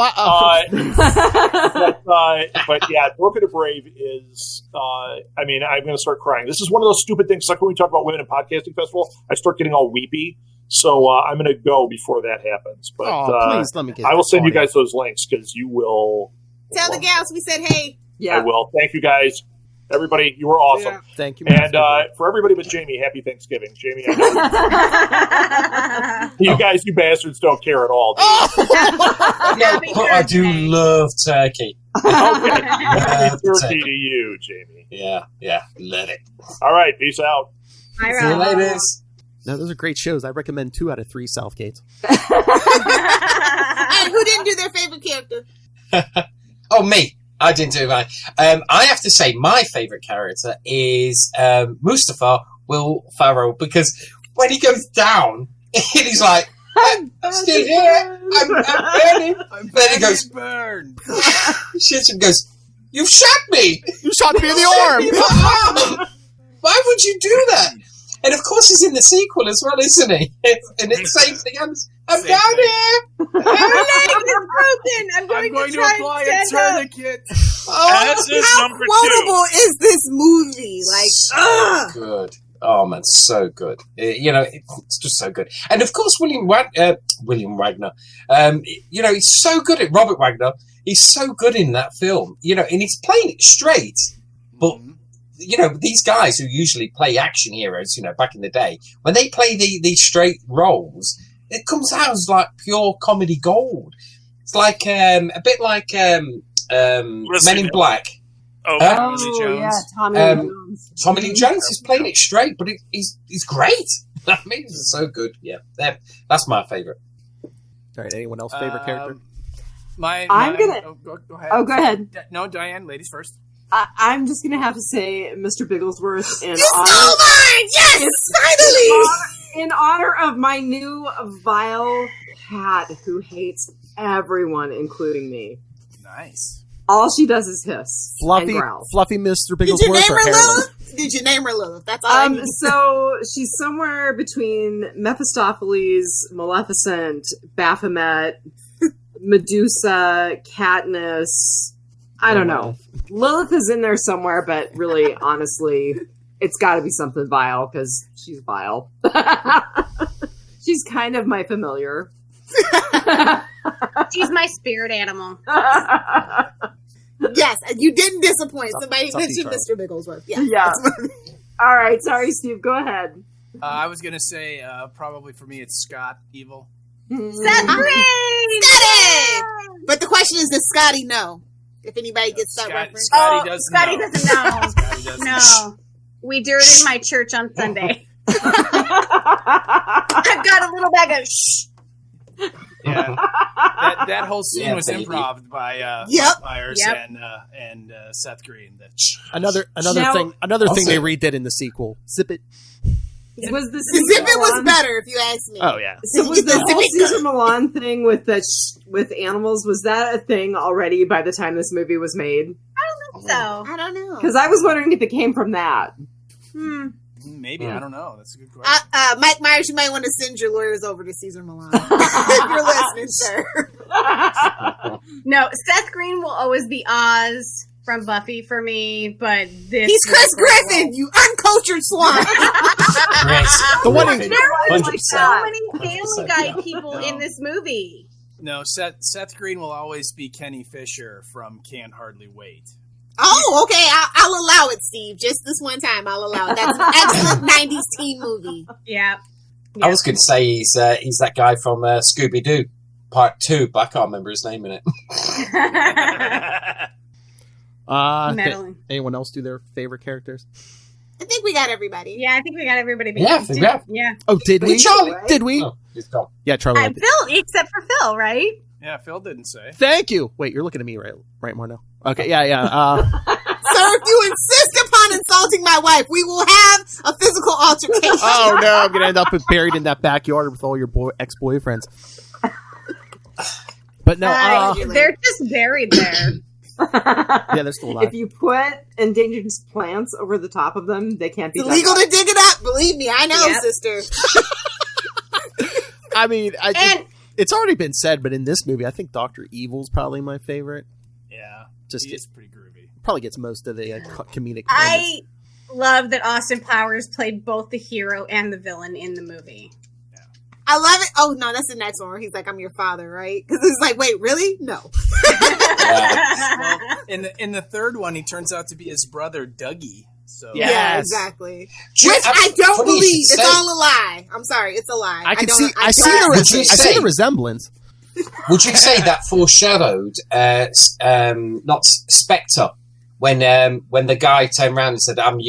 But yeah, Broken to Brave is, I mean, I'm going to start crying. This is one of those stupid things, like when we talk about Women in Podcasting Festival, I start getting all weepy. So I'm going to go before that happens. But please let me get I will send you audio. guys those links because you will. Tell the gals we said hey. Yeah. I will. Thank you guys. Everybody, you were awesome. Yeah. Thank you. And Master. for everybody but Jamie, happy Thanksgiving. Jamie, I know you guys, you bastards don't care at all. Do you? No, but I do love turkey. Okay. Love Turkey to you, Jamie. Yeah, love it. All right, peace out. See you later. No, those are great shows. I recommend 2 out of 3 Southgates. And who didn't do their favorite character? Oh, me. I didn't do mine. I have to say my favourite character is Mustafa Will Farrell, because when he goes down, he's like, I'm still here. I'm burning. Then he goes, burned. shits and goes, you shot me. You shot me in the arm. Why would you do that? And of course he's in the sequel as well, isn't he? And it's the same thing. I'm Same down thing. here. My leg is broken. I'm I'm going to to try apply and a stand up. tourniquet. As is How number quotable is this movie? Like, ugh. Good. Oh man, so good. It's just so good. And of course, William Wagner. He's so good at Robert Wagner. He's so good in that film. And he's playing it straight. But these guys who usually play action heroes, back in the day, when they play these straight roles, it comes out as like pure comedy gold. It's like a bit like Men in Black. Oh, Tommy Lee Jones. Yeah, Tommy Lee Jones. Tommy Lee Jones is playing it straight, but he's great. I mean, he's so good. Yeah, that's my favorite. All right, anyone else favorite character? I'm gonna- Go ahead. Oh, go ahead. No, Diane, ladies first. I'm just gonna have to say Mr. Bigglesworth in You stole honor, mine! Yes! Finally! in honor of my new vile cat who hates everyone, including me. Nice. All she does is hiss and growl. Fluffy Mr. Did you Bigglesworth name or her Hairless? Lilith? Did you name her Lilith? That's all I need. So she's somewhere between Mephistopheles, Maleficent, Baphomet, Medusa, Katniss. I don't know. Lilith is in there somewhere, but really, honestly, it's got to be something vile because she's vile. She's kind of my familiar. She's my spirit animal. Yes, you didn't disappoint. Somebody Something mentioned Charles. Mr. Bigglesworth. Yeah. Yeah. All right. Sorry, Steve. Go ahead. I was gonna say probably for me it's Scott Evil. Seth Green! Scotty! But the question is, does Scotty know? If anybody gets that reference. Scotty doesn't Scotty know. doesn't know. Scotty doesn't know. No. We do it in my church on Sunday. I've got a little bag of shh. Yeah, that whole scene was baby. improv by Yep. Myers Yep. and Seth Green. Another Now- thing they redid in the sequel. Zip it. Was the Zip it was Milan- better, if you ask me. Oh yeah. So was the Zip whole it Caesar Milan thing with with animals? Was that a thing already by the time this movie was made? I don't so. I don't know. Because I was wondering if it came from that. Maybe, I don't know. That's a good question. Mike Myers, you might want to send your lawyers over to Caesar Milan. If you're listening, sir. No, Seth Green will always be Oz from Buffy for me, but he's Chris Griffin, you uncultured swine. The one there was like so many Family Guy people in this movie. No, Seth Green will always be Kenny Fisher from Can't Hardly Wait. Oh, okay. I'll allow it, Steve. Just this one time, I'll allow it. That's an excellent 90s teen movie. Yeah. I was going to say he's that guy from Scooby-Doo Part 2, but I can't remember his name in it. Anyone else do their favorite characters? I think we got everybody. Yeah, I think we got everybody. Yeah. Oh, did we? Charlie. Did we? Oh, he's gone. Yeah, Charlie. Phil, except for Phil, right? Yeah, Phil didn't say. Thank you. Wait, you're looking at me, right, Marnell? Okay, yeah. Sir, if you insist upon insulting my wife, we will have a physical altercation. Oh no, I'm gonna end up buried in that backyard with all your ex-boyfriends. But no, they're just buried there. Yeah, they're still alive. If you put endangered plants over the top of them, they can't be It's illegal to dig it up. Believe me, I know, sister. I mean, it's already been said, but in this movie, I think Dr. Evil's probably my favorite. Yeah, it's pretty groovy. Probably gets most of the comedic. I love that Austin Powers played both the hero and the villain in the movie. I love it. Oh, no, that's the next one where he's like, I'm your father, right? Because it's like, wait, really? No. Well, in the third one, he turns out to be his brother, Dougie. So Yeah, exactly. Which I don't believe. It's all a lie. I'm sorry, it's a lie. I see the resemblance. Would you say that foreshadowed not Spectre when the guy turned around and said, I'm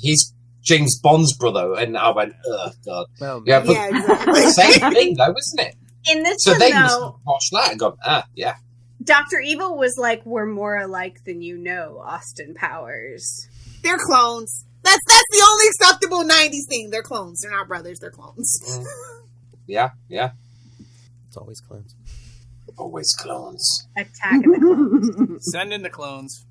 his James Bond's brother, and I went, oh god. Well, yeah, but exactly. Same thing though, isn't it? In this so one, they though, must have watched that and gone, yeah. Dr. Evil was like, we're more alike than you know, Austin Powers. They're clones. That's the only acceptable 90s thing. They're clones. They're not brothers. They're clones. Yeah. It's always clones. Always clones. Attack of the Clones. Send in the clones.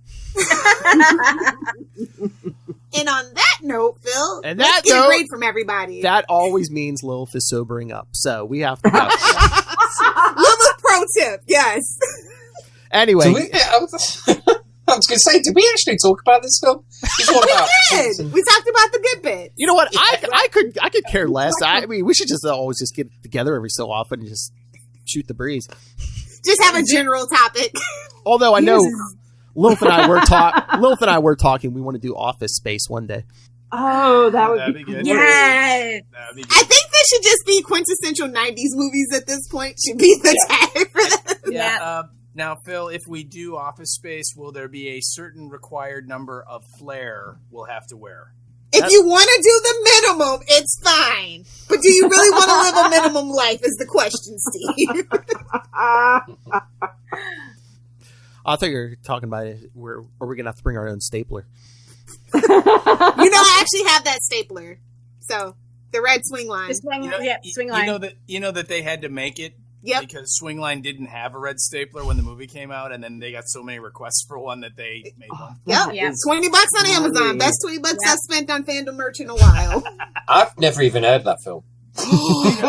And on that note, Phil, and let's that get note, a grade from everybody. That always means Lilith is sobering up, so we have to go. Lilith pro tip, yes. Anyway. I was going to say, did we actually talk about this film? We did. We talked about the good bits. You know what? I could care less. I mean, we should just always just get together every so often and just shoot the breeze. Just have a general topic. Although I know Lilith and I were talking. We want to do Office Space one day. Oh, that'd be good. Yes. I think this should just be quintessential 90s movies at this point. Should be the tag for them. Yeah. Now, Phil, if we do Office Space, will there be a certain required number of flair we'll have to wear? If you want to do the minimum, it's fine. But do you really want to live a minimum life is the question, Steve. I thought you were talking about are we going to have to bring our own stapler? You know, I actually have that stapler. So, the red swing line. Swing line. You know that they had to make it because Swingline didn't have a red stapler when the movie came out, and then they got so many requests for one that they made one. Yep. $20 on Amazon. Best $20 I've spent on fandom merch in a while. I've never even heard that film. It's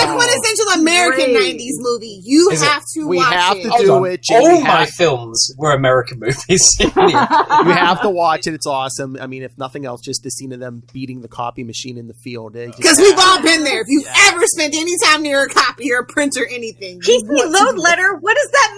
a quintessential American 90s movie. You have to watch it. We have to do it, Jim. All my films were American movies. You have to watch it. It's awesome. I mean, if nothing else, just the scene of them beating the copy machine in the field. Because we've all been there. If you've ever spent any time near a copy or a printer, anything. Load letter? What does that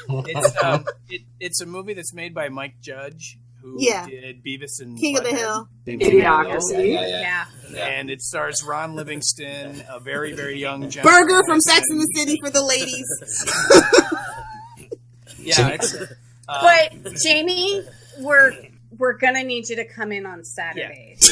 mean? It's a movie that's made by Mike Judge, who did Beavis and King of the Hill. Idiocracy. Yeah. And it stars Ron Livingston, a very, very young gentleman. Burger from Sex and the City for the ladies. But Jamie, we're gonna need you to come in on Saturdays.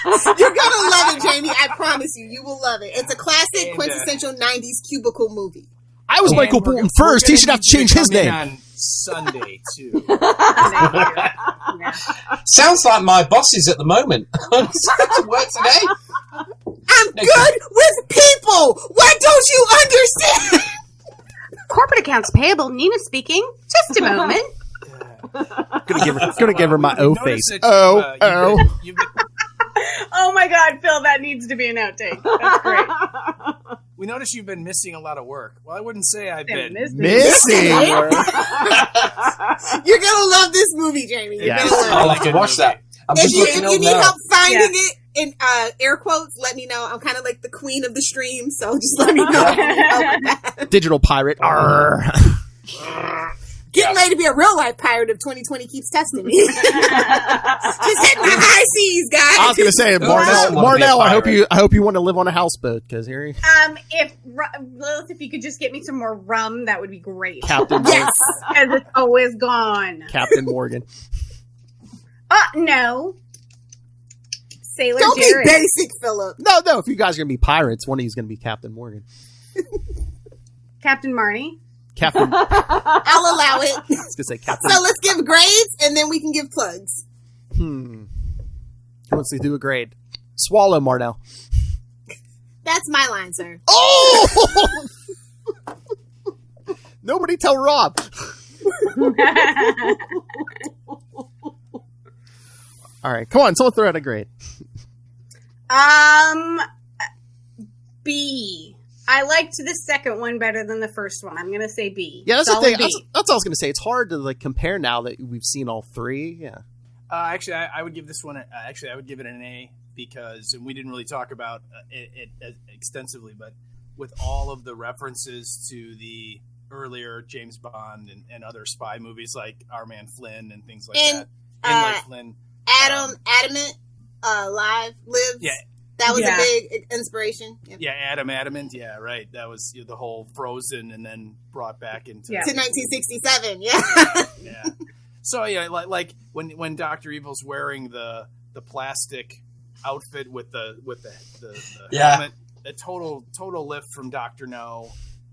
You're gonna love it, Jamie. I promise you, you will love it. It's a classic, quintessential 90s cubicle movie. I was Michael Bolton first. He should have to change his name. On Sunday too. Sounds like my bosses at the moment. To work today. I'm good with people. What don't you understand? Corporate accounts payable. Nina speaking. Just a moment. Gonna give her my O face. Oh. Oh my God, Phil, that needs to be an outtake. That's great. We notice you've been missing a lot of work. Well, I wouldn't say I've been missing work. You're gonna love this movie, Jamie. You're gonna love I'll have to watch that. If you need help finding it in air quotes, let me know. I'm kind of like the queen of the stream, so just let me know. Digital pirate. Arr. Getting ready to be a real life pirate if 2020 keeps testing me. Just hitting the high seas, guys. I was gonna say, Marnell. I hope you want to live on a houseboat because here. If you could just get me some more rum, that would be great. Captain. Yes, because it's always gone. Captain Morgan. No. Sailor Don't Jared. be basic, Philip. No. If you guys are gonna be pirates, one of you's gonna be Captain Morgan. Captain Marnie. Captain. I'll allow it. I was gonna say Captain. So let's give grades, and then we can give plugs. Who wants to do a grade? Swallow, Marnell. That's my line, sir. Oh! Nobody tell Rob. All right, come on, someone throw out a grade. B. I liked the second one better than the first one. I'm gonna say B. Yeah, that's Solid the thing. B. That's what I was gonna say. It's hard to like compare now that we've seen all three. Yeah. Actually, I would give this one. I would give it an A because, and we didn't really talk about it extensively, but with all of the references to the earlier James Bond and other spy movies like Our Man Flynn and things like that. Like Flynn. Adamant, lives. Yeah. That was a big inspiration. Yep. Yeah, Adamant. Yeah, right. That was the whole Frozen and then brought back into to 1967. Yeah. Yeah. So yeah, like when Dr. Evil's wearing the plastic outfit with the helmet, a total lift from Dr. No.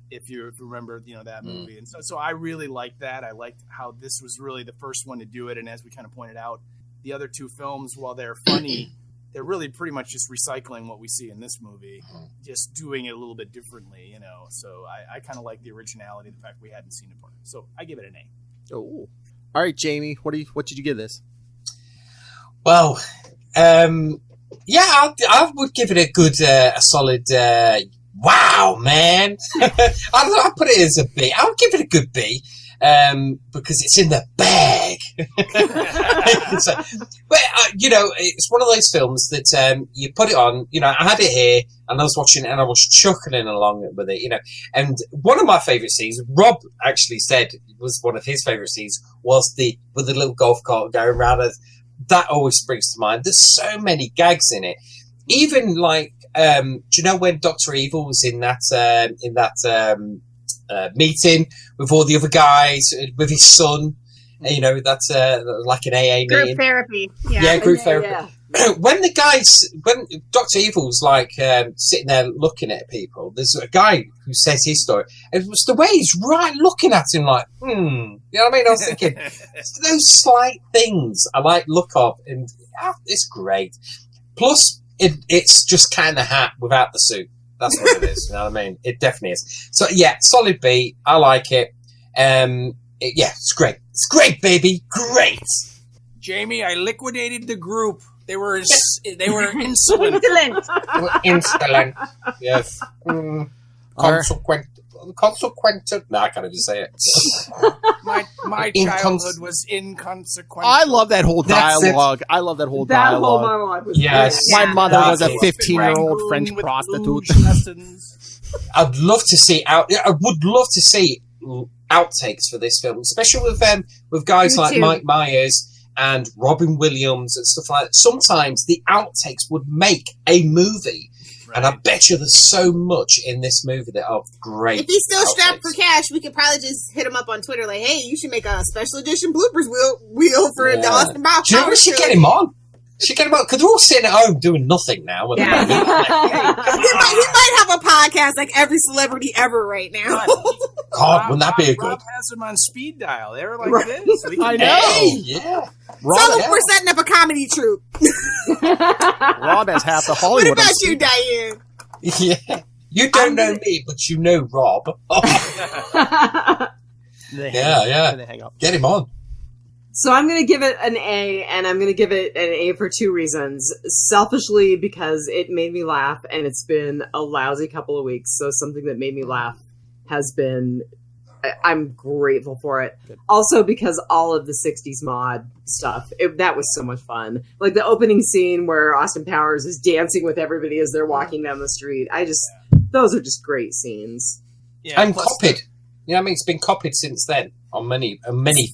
If you remember, that movie, and so I really liked that. I liked how this was really the first one to do it, and as we kind of pointed out, the other two films, while they're funny, they're really pretty much just recycling what we see in this movie, just doing it a little bit differently, So I kind of like the originality, the fact we hadn't seen it before. So I give it an A. Oh, all right, Jamie, what did you give this? Well, I would give it a good, a solid. Wow, man! I'll put it as a B. I would give it a good B. Because it's in the bag. But it's one of those films that you put it on. I had it here, and I was watching it, and I was chuckling along with it. And one of my favourite scenes, Rob actually said was one of his favourite scenes, was with the little golf cart going around. That always springs to mind. There's so many gags in it. Even like, do you know when Dr. Evil was in that meeting with all the other guys, with his son, that's like an AA meeting. Group therapy. Yeah, group therapy. Yeah. When Dr. Evil's like sitting there looking at people, there's a guy who says his story. It was the way he's looking at him like, You know what I mean? I was thinking, those slight things I like look up, and it's great. Plus, it's just Cat in the Hat without the suit. That's what it is. You know what I mean? It definitely is. So yeah, solid B. I like it. It's great. It's great, baby. Great. Jamie, I liquidated the group. They were insolent. Insolent. Yes. Consequent. No, I can't even say it. My childhood was inconsequential. I love that whole dialogue. I love that whole dialogue. That whole monologue was My mother was a 15-year-old French prostitute. I'd love to see I would love to see outtakes for this film, especially with guys like Mike Myers and Robin Williams and stuff like that. Sometimes the outtakes would make a movie. Right. And I bet you there's so much in this movie that are great. If he's still strapped for cash, we could probably just hit him up on Twitter like, hey, you should make a special edition bloopers wheel for the Austin Powers. Do you know we should get him on? Because we're all sitting at home doing nothing now. He might have a podcast like every celebrity ever right now. God, wouldn't that be a good? Rob has them on speed dial. They're like this. I know. Hey, yeah. We're setting up a comedy troupe. Rob has half the Hollywood. What about you, Diane? Yeah. You don't know me, but you know Rob. Yeah. Get him on. So I'm going to give it an A, and I'm going to give it an A for 2 reasons. Selfishly, because it made me laugh, and it's been a lousy couple of weeks, so something that made me laugh has been... I'm grateful for it. Good. Also, because all of the 60s mod stuff, that was so much fun. Like the opening scene where Austin Powers is dancing with everybody as they're walking down the street. Those are just great scenes. Yeah, and copied. You know what I mean? It's been copied since then on many. My shows.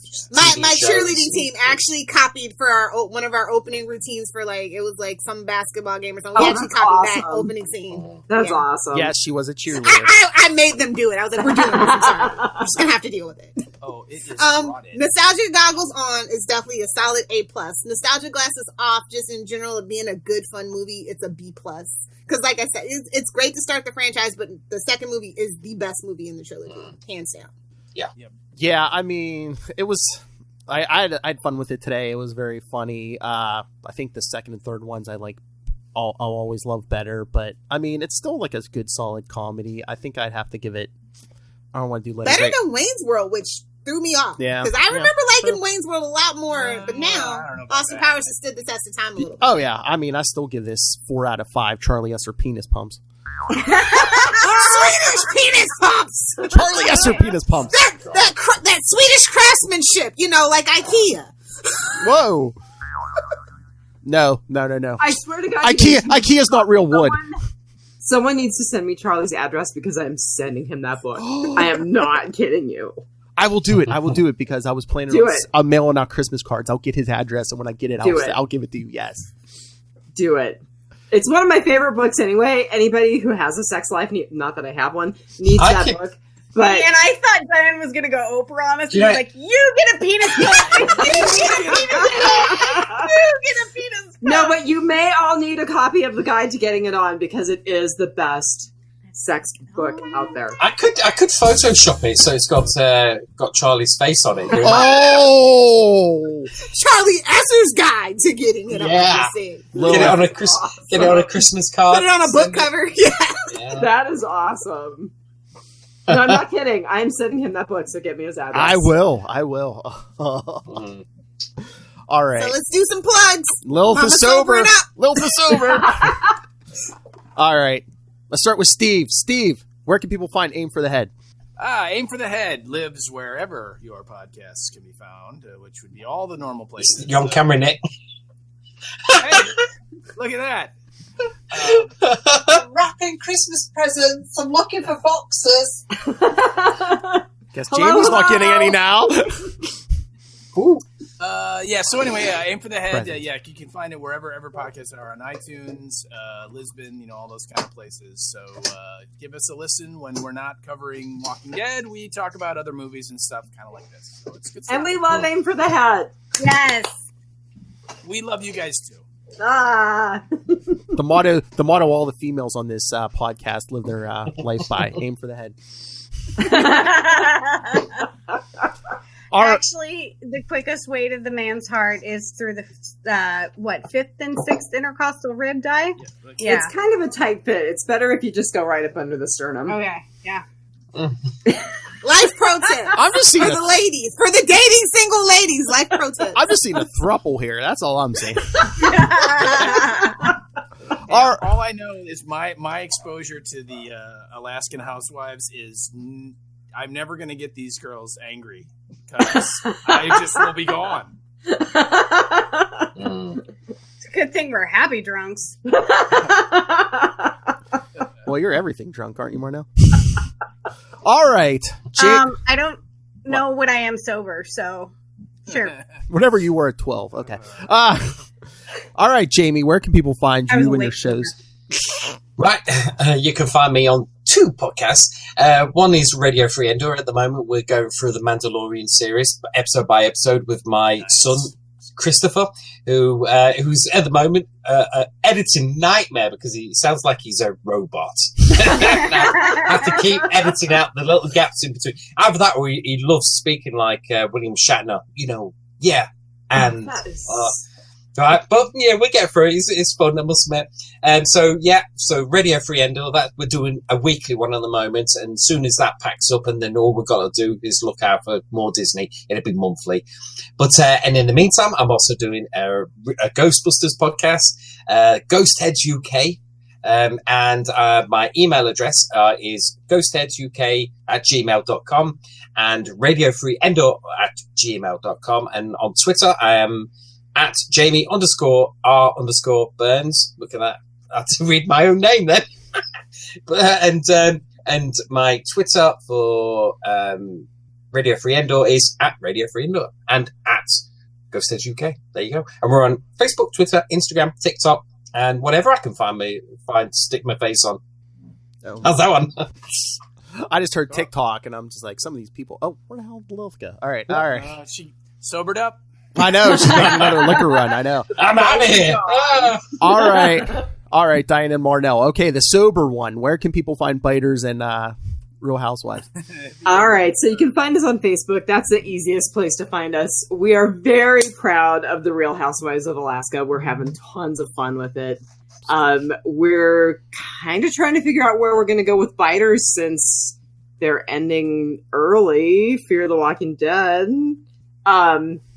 cheerleading team actually copied for one of our opening routines for it was like some basketball game or something. We actually copied that opening scene. That's awesome. Yes, she was a cheerleader. I made them do it. I was like, we're doing this. I'm sorry. We're just gonna have to deal with it. Oh, it is Nostalgia Goggles On is definitely a solid A+. Nostalgia Glasses Off, just in general, of being a good, fun movie, it's a B+. Because, like I said, it's great to start the franchise, but the second movie is the best movie in the trilogy, hands down. Yeah. Yeah, I mean, it was... I had fun with it today. It was very funny. I think the second and third ones I'll always love better, but I mean, it's still like a good, solid comedy. I think I'd have to give it... I don't want to do better than Wayne's World, which threw me off. Yeah. Because I remember liking Wayne's World a lot more, but now Austin Powers has stood the test of time a little bit. Oh, yeah. I mean, I still give this 4 out of 5 Charlie Esser penis pumps. Swedish penis pumps! Charlie Esser penis pumps. That Swedish craftsmanship, like IKEA. Whoa. No. I swear to God. IKEA's not real wood. Someone needs to send me Charlie's address because I'm sending him that book. I am not kidding you. I will do it because I was planning on mailing out Christmas cards. I'll get his address, and when I get it, I'll give it to you. Yes. Do it. It's one of my favorite books anyway. Anybody who has a sex life, not that I have one, needs that book. But and I thought Dianne was going to go Oprah on us. She's like, you get a penis pump. You get a penis pump. No, but you may all need a copy of the guide to getting it on because it is the best sex book out there. I could Photoshop it so it's got Charlie's face on it. Oh, Charlie Esser's guide to getting it on. Get it on a Christmas card. Put it on a book cover. Yeah, that is awesome. No, I'm not kidding. I'm sending him that book, so get me his address. I will. All right. So let's do some plugs. Lil for sober. All right. Let's start with Steve. Steve, where can people find Aim for the Head? Aim for the Head lives wherever your podcasts can be found, which would be all the normal places. You're on camera, Nick. Hey, look at that. I'm wrapping Christmas presents. I'm looking for boxes. Guess Jamie's not getting any now. Ooh. So anyway, Aim for the Head. You can find it wherever podcasts are on iTunes, Lisbon, all those kind of places. So give us a listen when we're not covering Walking Dead. We talk about other movies and stuff kind of like this. So it's good stuff. And we love Aim for the Head. Yes. We love you guys too. The motto all the females on this podcast live their life by: Aim for the Head. Actually, the quickest way to the man's heart is through the 5th and 6th intercostal rib die. Yeah. It's kind of a tight fit. It's better if you just go right up under the sternum. Okay, yeah. Life pro tip. I'm just seeing for the ladies, for the dating single ladies. Life pro tip. I'm just seeing a throuple here. That's all I'm saying. All I know is my exposure to the Alaskan housewives is I'm never going to get these girls angry because I just will be gone. It's a good thing we're happy drunks. Well, you're everything drunk, aren't you, Marnell? All right. I don't know what I am sober, so sure. Whatever you were at 12. Okay. All right, Jamie, where can people find you and your shows? Right. You can find me on 2 podcasts. One is Radio Free Endor. At the moment, we're going through the Mandalorian series, episode by episode, with my son, Christopher, who's at the moment editing nightmare because he sounds like he's a robot. I have to keep editing out the little gaps in between. After that, he loves speaking like William Shatner. And Right, but yeah, we get through it. It's fun, I must admit. So Radio Free Endo, that we're doing a weekly one at the moment, and as soon as that packs up, and then all we've got to do is look out for more Disney. It'll be monthly. But and in the meantime, I'm also doing a Ghostbusters podcast, Ghost Heads UK. And my email address is ghostheadsuk@gmail.com and radiofreeendo@gmail.com. And on Twitter, I am at Jamie_R_Burns. Look at that. I have to read my own name then. And my Twitter for Radio Free Endo is at Radio Free Endo and at Ghostheads UK. There you go. And we're on Facebook, Twitter, Instagram, TikTok, and whatever I can stick my face on. Oh. How's that one? I just heard TikTok, and I'm just like, some of these people. Oh, where the hell did Lilith go? All right. She sobered up. I know, she's got another liquor run. I know. I'm out of here. All right, Dianne and Marnell. Okay, the sober one. Where can people find Biters and Real Housewives? All right, so you can find us on Facebook. That's the easiest place to find us. We are very proud of the Real Housewives of Alaska. We're having tons of fun with it. We're kind of trying to figure out where we're going to go with Biters since they're ending early. Fear the Walking Dead.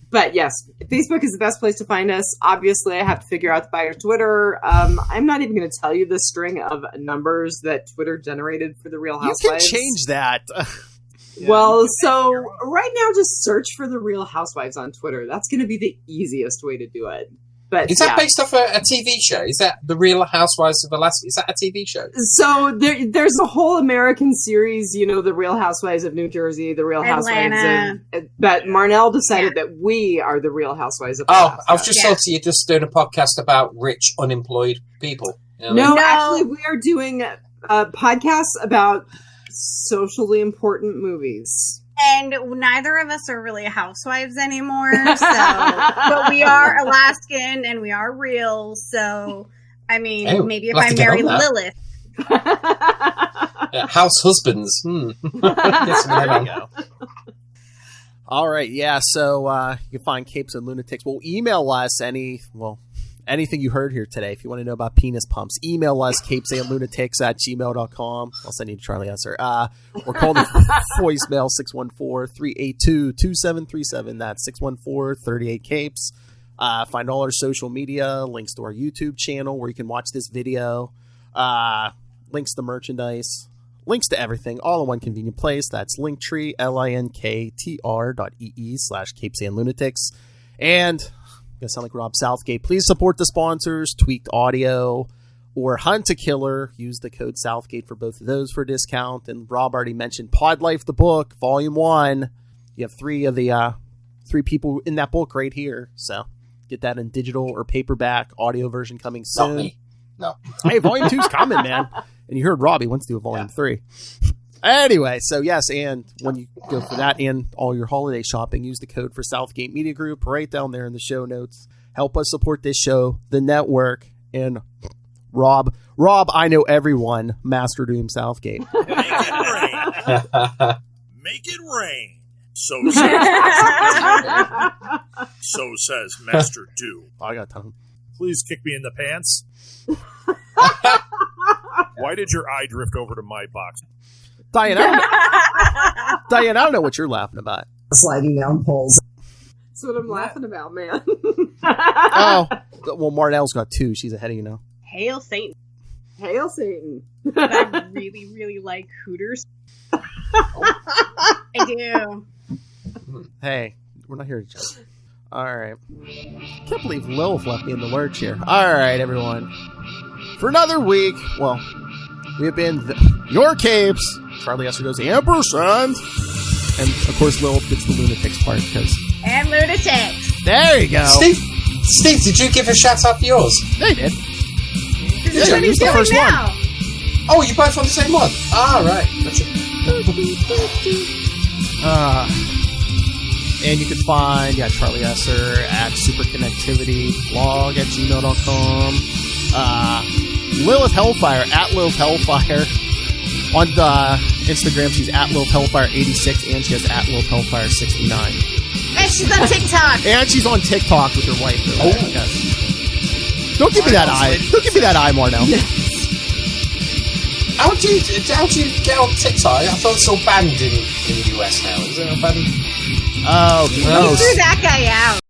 But yes, Facebook is the best place to find us. Obviously, I have to figure out the Biter Twitter. I'm not even going to tell you the string of numbers that Twitter generated for the Real Housewives. You can change that. So right now, just search for the Real Housewives on Twitter. That's going to be the easiest way to do it. But is that based off a TV show? Is that the Real Housewives of Alaska? Is that a TV show? So there's a whole American series, the Real Housewives of New Jersey, the Real Housewives of... But Marnell decided that we are the Real Housewives of Alaska. I was just thought you're just doing a podcast about rich, unemployed people. No, actually, we are doing a podcast about socially important movies. And neither of us are really housewives anymore, but we are Alaskan and we are real, so, I mean, maybe if I marry Lilith. House husbands. Yes, there we go. All right, so you can find Capes and Lunatics. Well, email us anything you heard here today. If you want to know about penis pumps, email us, capesandlunatics@gmail.com. I'll send you to Charlie Esser. Or call the voicemail 614-382-2737. That's 614-38-CAPES. Find all our social media, links to our YouTube channel where you can watch this video, links to merchandise, links to everything, all in one convenient place. That's Linktree, linktr.ee/capesandlunatics. And gonna sound like Rob Southgate. Please support the sponsors, Tweaked Audio or Hunt a Killer. Use the code Southgate for both of those for a discount. And Rob already mentioned Pod Life, the book, Volume 1. You have three people in that book right here. So get that in digital or paperback, audio version coming soon. Not me. No. Hey, Volume 2's coming, man. And you heard Robbie wants to do a Volume 3. Anyway, so yes, and when you go for that and all your holiday shopping, use the code for Southgate Media Group right down there in the show notes. Help us support this show, the network, and Rob, I know everyone, Master Doom Southgate. Make it rain. Make it rain. So says Master Doom. I got time. Please kick me in the pants. Why did your eye drift over to my box? Dianne, I don't know what you're laughing about. Sliding down poles. That's what I'm laughing about, man. Oh, well, Marnell's got 2. She's ahead of you now. Hail Satan. Hail Satan. I really, really like Hooters. I do. Hey, we're not here to judge. All right. Can't believe Lilith left me in the lurch here. All right, everyone. For another week, well, we have been your Capes. Charlie Esser goes ampersand. And, of course, Lilith gets the Lunatics part. And Lunatics. There you go. Steve, did you give a shout-out for yours? They did. Yeah, here's the first now. one. Oh, you both on the same one? Ah, right. Gotcha. And you can find Charlie Esser at superconnectivityblog@gmail.com. Lilith Hellfire at Lilith Hellfire. On the Instagram, she's at Lilith Hellfire 86, and she has at Lilith Hellfire 69. And she's on TikTok. And she's on TikTok with her wife. Oh. Okay. Don't give me that eye. Don't give me that eye, Marnell. How do you get on TikTok? I thought it's all banned in the US now. Is it banned? Oh, You threw that guy out.